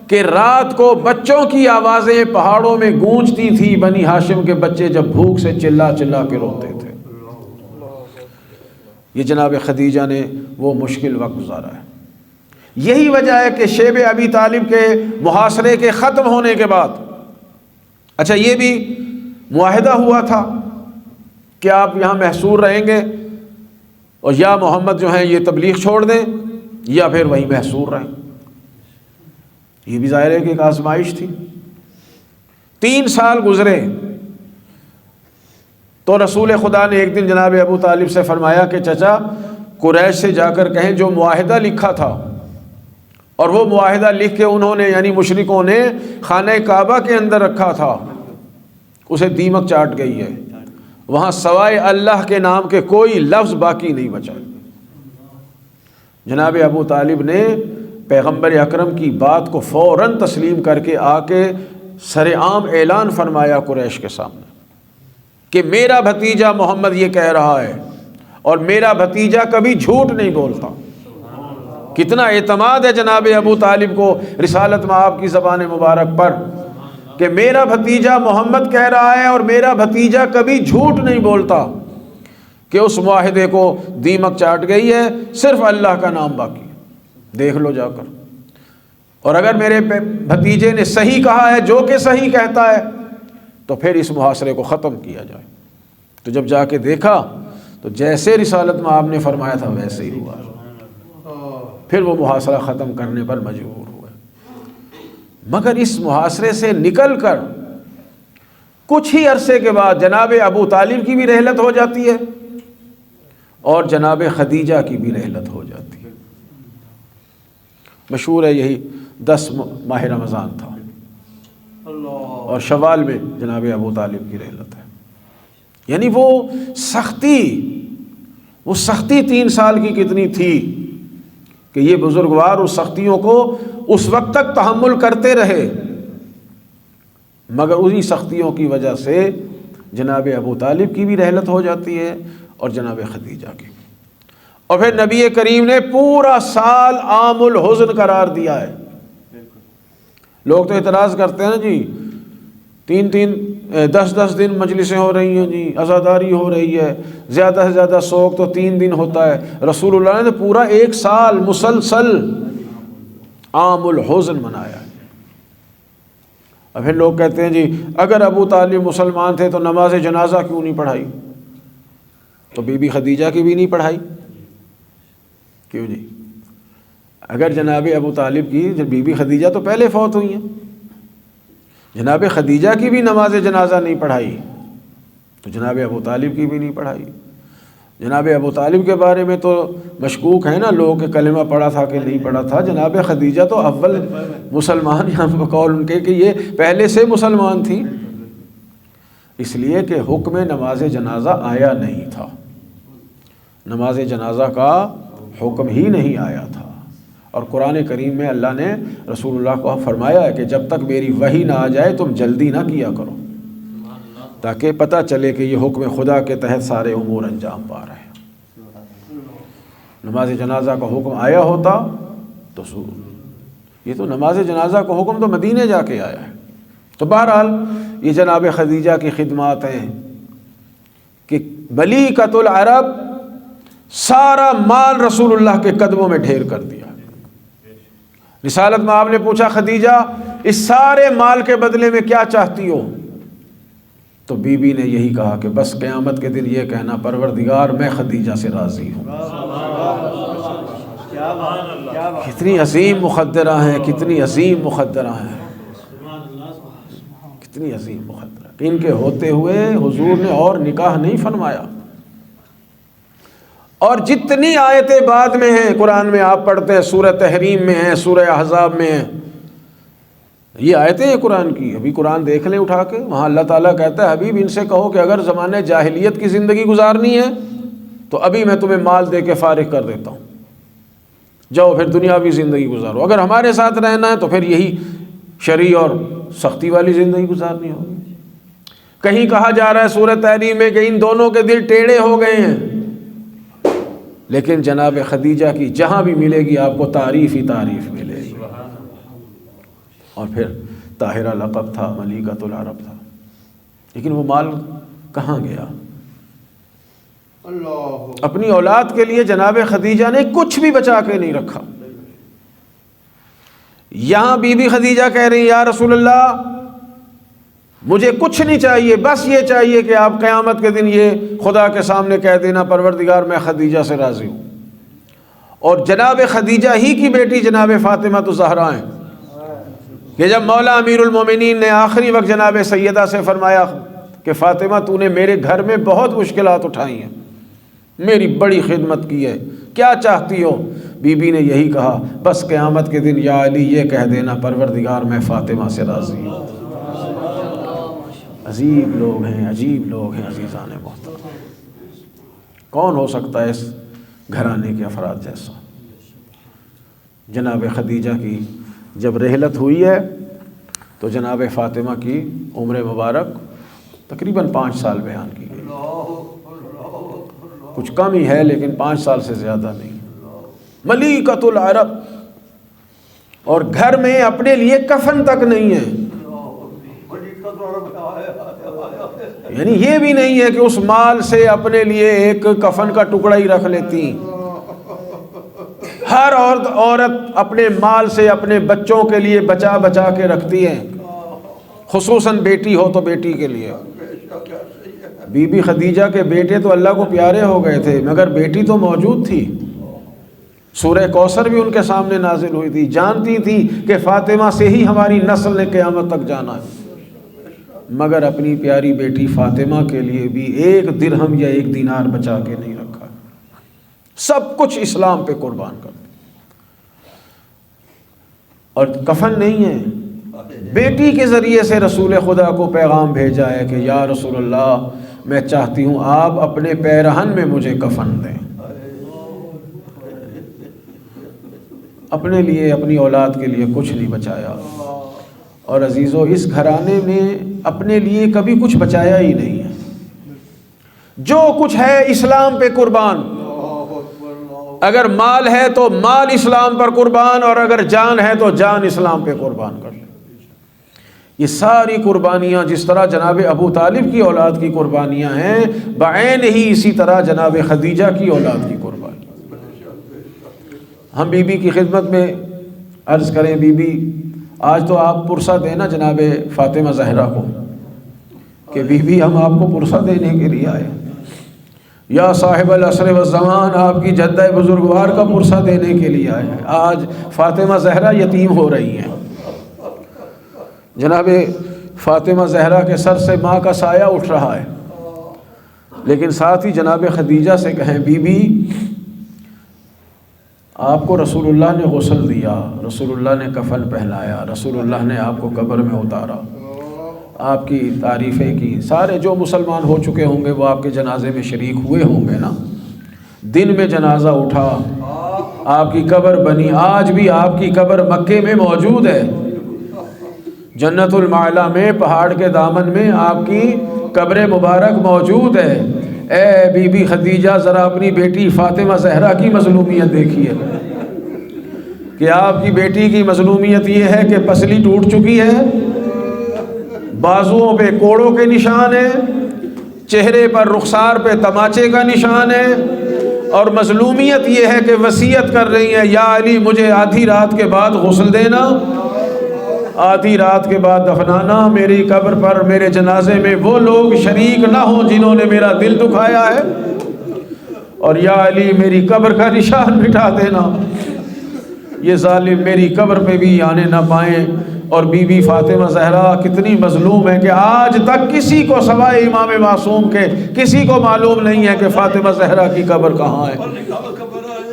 کہ رات کو بچوں کی آوازیں پہاڑوں میں گونجتی تھی، بنی ہاشم کے بچے جب بھوک سے چلا چلا کے روتے تھے۔ یہ جناب خدیجہ نے وہ مشکل وقت گزارا ہے۔ یہی وجہ ہے کہ شیب ابی طالب کے محاصرے کے ختم ہونے کے بعد، اچھا یہ بھی معاہدہ ہوا تھا کہ آپ یہاں محصور رہیں گے اور یا محمد جو ہیں یہ تبلیغ چھوڑ دیں یا پھر وہیں محصور رہیں۔ یہ بھی ظاہر ہے کہ ایک آزمائش تھی۔ 3 سال گزرے تو رسول خدا نے ایک دن جناب ابو طالب سے فرمایا کہ چچا قریش سے جا کر کہیں جو معاہدہ لکھا تھا، اور وہ معاہدہ لکھ کے انہوں نے یعنی مشرکوں نے خانہ کعبہ کے اندر رکھا تھا، اسے دیمک چاٹ گئی ہے، وہاں سوائے اللہ کے نام کے کوئی لفظ باقی نہیں بچا۔ جناب ابو طالب نے پیغمبر اکرم کی بات کو فوراً تسلیم کر کے آ کے سر عام اعلان فرمایا قریش کے سامنے کہ میرا بھتیجا محمد یہ کہہ رہا ہے اور میرا بھتیجا کبھی جھوٹ نہیں بولتا۔ کتنا اعتماد ہے جناب ابو طالب کو رسالت میں آپ کی زبان مبارک پر کہ میرا بھتیجا محمد کہہ رہا ہے اور میرا بھتیجا کبھی جھوٹ نہیں بولتا کہ اس معاہدے کو دیمک چاٹ گئی ہے، صرف اللہ کا نام باقی ہے، دیکھ لو جا کر۔ اور اگر میرے بھتیجے نے صحیح کہا ہے، جو کہ صحیح کہتا ہے، تو پھر اس محاصرے کو ختم کیا جائے۔ تو جب جا کے دیکھا تو جیسے رسالت میں آپ نے فرمایا تھا ویسے ہی ہوا، پھر وہ محاصرہ ختم کرنے پر مجبور ہوئے۔ مگر اس محاصرے سے نکل کر کچھ ہی عرصے کے بعد جناب ابو طالب کی بھی رحلت ہو جاتی ہے اور جناب خدیجہ کی بھی رحلت ہو جاتی ہے۔ مشہور ہے یہی 10 ماہ رمضان تھا اور شوال میں جناب ابو طالب کی رحلت ہے۔ یعنی وہ سختی 3 سال کی کتنی تھی کہ یہ بزرگوار اس سختیوں کو اس وقت تک تحمل کرتے رہے، مگر انہی سختیوں کی وجہ سے جناب ابو طالب کی بھی رحلت ہو جاتی ہے اور جناب خدیجہ کی۔ اور پھر نبی کریم نے پورا سال عام الحزن قرار دیا ہے۔ لوگ تو اعتراض کرتے ہیں نا جی، 10 دن مجلسیں ہو رہی ہیں جی، عزاداری ہو رہی ہے، زیادہ سے زیادہ سوگ تو 3 دن ہوتا ہے۔ رسول اللہ نے تو پورا 1 سال مسلسل عام الحزن منایا ہے۔ اور پھر لوگ کہتے ہیں جی اگر ابو طالب مسلمان تھے تو نماز جنازہ کیوں نہیں پڑھائی؟ تو بی بی خدیجہ کی بھی نہیں پڑھائی، کیوں جی؟ اگر جناب ابو طالب کی، جب بی بی خدیجہ تو پہلے فوت ہوئی ہیں، جناب خدیجہ کی بھی نماز جنازہ نہیں پڑھائی تو جناب ابو طالب کی بھی نہیں پڑھائی۔ جناب ابو طالب کے بارے میں تو مشکوک ہے نا لوگ کہ کلمہ پڑھا تھا کہ نہیں پڑھا تھا، جناب خدیجہ تو اول مسلمان یہاں بقول ان کے کہ یہ پہلے سے مسلمان تھی، اس لیے کہ حکم نماز جنازہ آیا نہیں تھا، نماز جنازہ کا حکم ہی نہیں آیا تھا۔ اور قرآن کریم میں اللہ نے رسول اللہ کو فرمایا ہے کہ جب تک میری وحی نہ آ جائے تم جلدی نہ کیا کرو، تاکہ پتہ چلے کہ یہ حکم خدا کے تحت سارے امور انجام پا رہے ہیں۔ نماز جنازہ کا حکم آیا ہوتا تو یہ تو نماز جنازہ کا حکم تو مدینے جا کے آیا ہے۔ تو بہرحال یہ جناب خدیجہ کی خدمات ہیں کہ ملیکۃ العرب سارا مال رسول اللہ کے قدموں میں ڈھیر کر دیا۔ رسالت میں آپ نے پوچھا خدیجہ اس سارے مال کے بدلے میں کیا چاہتی ہو؟ تو بی بی نے یہی کہا کہ بس قیامت کے دن یہ کہنا پروردگار میں خدیجہ سے راضی ہوں۔ کتنی عظیم مخدرہ ہیں، کتنی عظیم مخدرہ ہیں، کتنی عظیم مخدرہ کہ ان کے ہوتے ہوئے حضور نے اور نکاح نہیں فرمایا۔ اور جتنی آیتیں بعد میں ہیں قرآن میں آپ پڑھتے ہیں، سورہ تحریم میں ہیں، سورہ احزاب میں ہیں، یہ آیتیں ہیں قرآن کی۔ ابھی قرآن دیکھ لیں اٹھا کے، وہاں اللہ تعالیٰ کہتا ہے حبیب ان سے کہو کہ اگر زمانے جاہلیت کی زندگی گزارنی ہے تو ابھی میں تمہیں مال دے کے فارغ کر دیتا ہوں، جاؤ پھر دنیاوی زندگی گزارو۔ اگر ہمارے ساتھ رہنا ہے تو پھر یہی شرعی اور سختی والی زندگی گزارنی ہوگی۔ کہیں کہا جا رہا ہے سورہ تحریم میں کہ ان دونوں کے دل ٹیڑھے ہو گئے ہیں، لیکن جناب خدیجہ کی جہاں بھی ملے گی آپ کو تعریف ہی تعریف ملے گی۔ اور پھر طاہرہ لقب تھا، ملیکۃ العرب تھا، لیکن وہ مال کہاں گیا؟ اپنی اولاد کے لیے جناب خدیجہ نے کچھ بھی بچا کے نہیں رکھا۔ یہاں بی بی خدیجہ کہہ رہی یا رسول اللہ مجھے کچھ نہیں چاہیے، بس یہ چاہیے کہ آپ قیامت کے دن یہ خدا کے سامنے کہہ دینا پروردگار میں خدیجہ سے راضی ہوں۔ اور جناب خدیجہ ہی کی بیٹی جناب فاطمہ تو زہرا ہیں کہ جب مولا امیر المومنین نے آخری وقت جناب سیدہ سے فرمایا کہ فاطمہ تو نے میرے گھر میں بہت مشکلات اٹھائی ہیں، میری بڑی خدمت کی ہے، کیا چاہتی ہو؟ بی بی نے یہی کہا بس قیامت کے دن یا علی یہ کہہ دینا پروردگار میں فاطمہ سے راضی ہوں۔ عجیب لوگ ہیں، عجیب لوگ ہیں عزیزان محترم، کون ہو سکتا ہے اس گھرانے کے افراد جیسا؟ جناب خدیجہ کی جب رحلت ہوئی ہے تو جناب فاطمہ کی عمر مبارک تقریباً 5 سال بیان کی گئی، کچھ کم ہی ہے لیکن 5 سال سے زیادہ نہیں۔ ملیکۃ العرب، اور گھر میں اپنے لیے کفن تک نہیں ہے، یعنی یہ بھی نہیں ہے کہ اس مال سے اپنے لیے ایک کفن کا ٹکڑا ہی رکھ لیتی۔ ہر عورت اپنے مال سے اپنے بچوں کے لیے بچا بچا کے رکھتی ہے، خصوصاً بیٹی ہو تو بیٹی کے لیے۔ بی بی خدیجہ کے بیٹے تو اللہ کو پیارے ہو گئے تھے مگر بیٹی تو موجود تھی، سورہ کوثر بھی ان کے سامنے نازل ہوئی تھی، جانتی تھی کہ فاطمہ سے ہی ہماری نسل نے قیامت تک جانا ہے، مگر اپنی پیاری بیٹی فاطمہ کے لیے بھی 1 درہم یا 1 دینار بچا کے نہیں رکھا، سب کچھ اسلام پہ قربان کر دیا۔ اور کفن نہیں ہے، بیٹی کے ذریعے سے رسول خدا کو پیغام بھیجا ہے کہ یا رسول اللہ میں چاہتی ہوں آپ اپنے پیرہن میں مجھے کفن دیں۔ اپنے لیے اپنی اولاد کے لیے کچھ نہیں بچایا، اور عزیزو اس گھرانے میں اپنے لیے کبھی کچھ بچایا ہی نہیں ہے، جو کچھ ہے اسلام پہ قربان۔ اگر مال ہے تو مال اسلام پر قربان، اور اگر جان ہے تو جان اسلام پہ قربان کر لے۔ یہ ساری قربانیاں جس طرح جناب ابو طالب کی اولاد کی قربانیاں ہیں، بعین ہی اسی طرح جناب خدیجہ کی اولاد کی قربانی۔ ہم بی بی کی خدمت میں عرض کریں بی بی آج تو آپ پرسہ دیں نا جناب فاطمہ زہرا کو کہ بی بی ہم آپ کو پرسہ دینے کے لیے آئے، یا صاحب العصر والزمان آپ کی جدہ بزرگوار کا پرسہ دینے کے لیے آئے ہیں۔ آج فاطمہ زہرا یتیم ہو رہی ہیں، جناب فاطمہ زہرا کے سر سے ماں کا سایہ اٹھ رہا ہے، لیکن ساتھ ہی جناب خدیجہ سے کہیں بی بی آپ کو رسول اللہ نے غسل دیا، رسول اللہ نے کفن پہنایا، رسول اللہ نے آپ کو قبر میں اتارا، آپ کی تعریفیں کی، سارے جو مسلمان ہو چکے ہوں گے وہ آپ کے جنازے میں شریک ہوئے ہوں گے نا، دن میں جنازہ اٹھا، آپ کی قبر بنی، آج بھی آپ کی قبر مکے میں موجود ہے، جنت المعلا میں پہاڑ کے دامن میں آپ کی قبر مبارک موجود ہے۔ اے بی بی خدیجہ ذرا اپنی بیٹی فاطمہ زہرا کی مظلومیت دیکھیے کہ آپ کی بیٹی کی مظلومیت یہ ہے کہ پسلی ٹوٹ چکی ہے، بازوؤں پہ کوڑوں کے نشان ہیں، چہرے پر رخسار پہ تماچے کا نشان ہے، اور مظلومیت یہ ہے کہ وصیت کر رہی ہیں یا علی مجھے آدھی رات کے بعد غسل دینا، آدھی رات کے بعد دفنانا، میری قبر پر میرے جنازے میں وہ لوگ شریک نہ ہوں جنہوں نے میرا دل دکھایا ہے، اور یا علی میری قبر کا نشان مٹا دینا، یہ ظالم میری قبر پہ بھی آنے نہ پائیں۔ اور بی بی فاطمہ زہرا کتنی مظلوم ہے کہ آج تک کسی کو سوائے امام معصوم کے کسی کو معلوم نہیں ہے کہ فاطمہ زہرا کی قبر کہاں ہے۔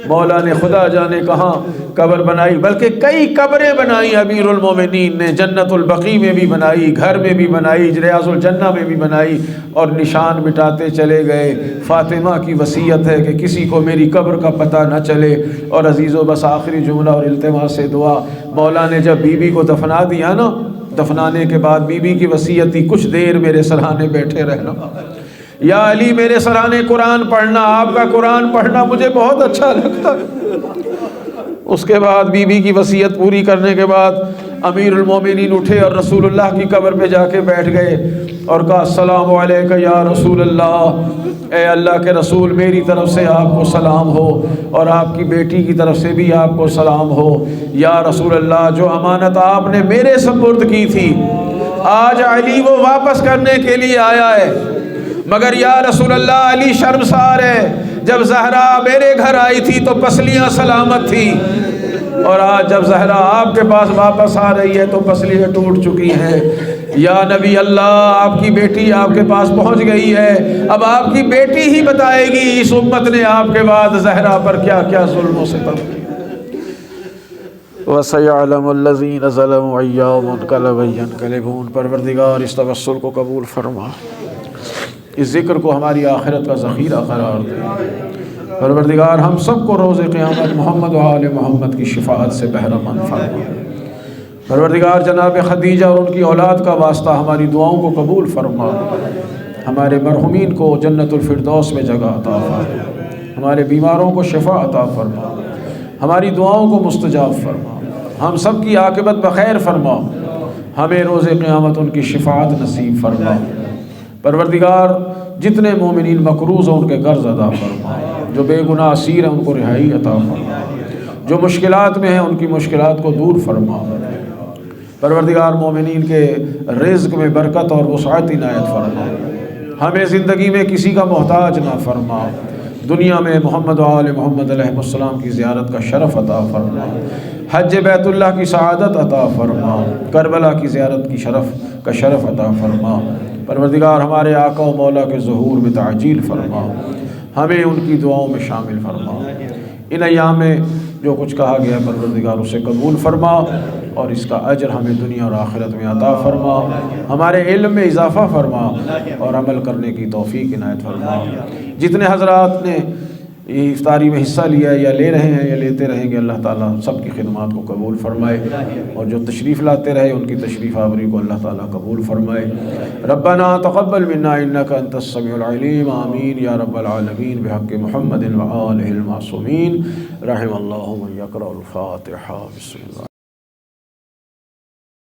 مولا نے خدا جانے کہاں قبر بنائی، بلکہ کئی قبریں بنائی امیر المومنین نے، جنت البقیع میں بھی بنائی، گھر میں بھی بنائی، ریاض الجنہ میں بھی بنائی، اور نشان مٹاتے چلے گئے۔ فاطمہ کی وصیت ہے کہ کسی کو میری قبر کا پتہ نہ چلے۔ اور عزیزو بس آخری جملہ اور التماس سے دعا، مولا نے جب بی بی کو دفنا دیا نا، دفنانے کے بعد بی بی کی وصیت تھی کچھ دیر میرے سرانے بیٹھے رہنا، یا علی میرے سرانے قرآن پڑھنا، آپ کا قرآن پڑھنا مجھے بہت اچھا لگتا ہے۔ اس کے بعد بی بی کی وصیت پوری کرنے کے بعد امیر المومنین اٹھے اور رسول اللہ کی قبر پہ جا کے بیٹھ گئے اور کہا السلام علیکم یا رسول اللہ، اے اللہ کے رسول میری طرف سے آپ کو سلام ہو، اور آپ کی بیٹی کی طرف سے بھی آپ کو سلام ہو۔ یا رسول اللہ جو امانت آپ نے میرے سپرد کی تھی آج علی وہ واپس کرنے کے لیے آیا ہے، مگر یا رسول اللہ علی شرمسار ہے، جب زہرا میرے گھر آئی تھی تو پسلیاں سلامت تھی، اور آج جب زہرا آپ کے پاس واپس آ رہی ہے تو پسلیاں ٹوٹ چکی ہیں۔ یا نبی اللہ آپ کی بیٹی آپ کے پاس پہنچ گئی ہے، اب آپ کی بیٹی ہی بتائے گی اس امت نے آپ کے بعد زہرا پر کیا کیا ظلم و ستم کیا۔ وَسَيَعْلَمُ الَّذِينَ ظَلَمُوا أَيَّ مُنْقَلَبٍ يَنْقَلِبُونَ۔ پروردگار اس توسل کو قبول فرما، اس ذکر کو ہماری آخرت کا ذخیرہ قرار دے۔ پروردگار ہم سب کو روز قیامت محمد و آل محمد کی شفاعت سے بہرہ مند فرما۔ پروردگار جناب خدیجہ اور ان کی اولاد کا واسطہ ہماری دعاؤں کو قبول فرما، ہمارے مرحومین کو جنت الفردوس میں جگہ عطا فرما، ہمارے بیماروں کو شفا عطا فرما، ہماری دعاؤں کو مستجاب فرما، ہم سب کی عاقبت بخیر فرما، ہمیں روز قیامت ان کی شفاعت نصیب فرما۔ پروردگار جتنے مومنین مقروض ہیں ان کے قرض ادا فرما، جو بے گناہ اسیر ہیں ان کو رہائی عطا فرما، جو مشکلات میں ہیں ان کی مشکلات کو دور فرما۔ پروردگار مومنین کے رزق میں برکت اور وسعت عنایت فرما، ہمیں زندگی میں کسی کا محتاج نہ فرما، دنیا میں محمد و آل محمد علیہ السلام کی زیارت کا شرف عطا فرما، حج بیت اللہ کی سعادت عطا فرما، کربلا کی زیارت کی شرف عطا فرما۔ پروردگار ہمارے آقا و مولا کے ظہور میں تعجیل فرما، ہمیں ان کی دعاؤں میں شامل فرما۔ ان ایام میں جو کچھ کہا گیا پروردگار اسے قبول فرما، اور اس کا اجر ہمیں دنیا اور آخرت میں عطا فرما، ہمارے علم میں اضافہ فرما، اور عمل کرنے کی توفیق عنایت فرما۔ جتنے حضرات نے افطاری میں حصہ لیا یا لے رہے ہیں یا لیتے رہیں گے، اللہ تعالیٰ سب کی خدمات کو قبول فرمائے، اور جو تشریف لاتے رہے ان کی تشریف آوری کو اللہ تعالیٰ قبول فرمائے۔ ربنا تقبل منا انک انت السمیع العلیم، آمین یا رب العالمین، بحق محمد و آلہ المعصومین۔ رحم اللہ من یقرأ الفاتحہ۔ بسم اللہ۔